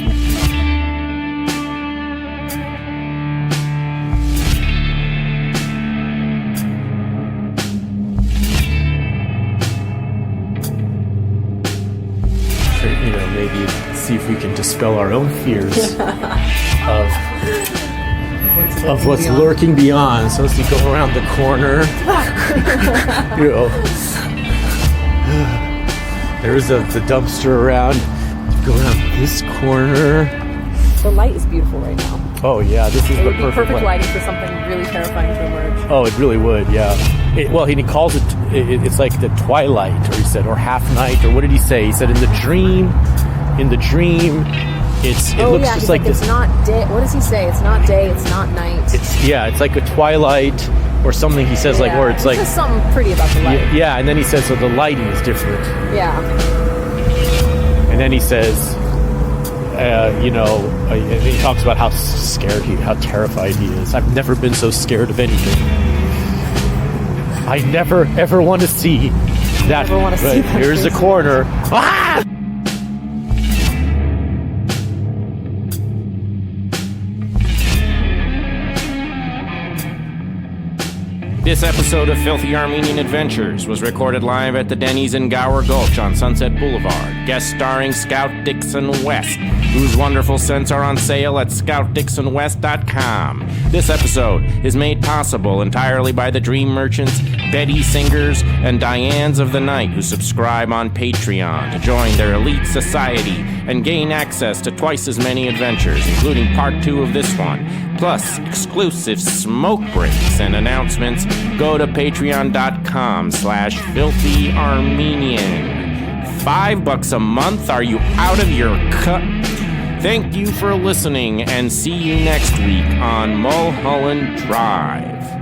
Maybe see if we can dispel our own fears of of what's lurking beyond. So as you go around the corner, you know, there's the dumpster around. You go around this corner. The light is beautiful right now. Oh yeah, this is the perfect light. lighting for something really terrifying to emerge. Oh, it really would, yeah. He calls it, it's like the twilight, or he said, or half night, or what did he say? He said in the dream, it looks just like this. It's not day. What does he say? It's not day. It's not night. It's like a twilight or something. He says like where it's like just something pretty about the light. Yeah, and then he says so the lighting is different. Yeah. And then he says, he talks about how scared how terrified he is. I've never been so scared of anything. I never ever want to see that. Never want to see that. Here's the corner. Ah! This episode of Filthy Armenian Adventures was recorded live at the Denny's in Gower Gulch on Sunset Boulevard, guest starring Scout Dixon West, whose wonderful scents are on sale at scoutdixonwest.com. This episode is made possible entirely by the Dream Merchants, Betty Singers, and Dianes of the Night, who subscribe on Patreon to join their elite society and gain access to twice as many adventures, including part 2 of this one, plus exclusive smoke breaks and announcements. Go to patreon.com/filthyarmenian. $5 a month? Are you out of your cut? Thank you for listening, and see you next week on Mullholand Drive.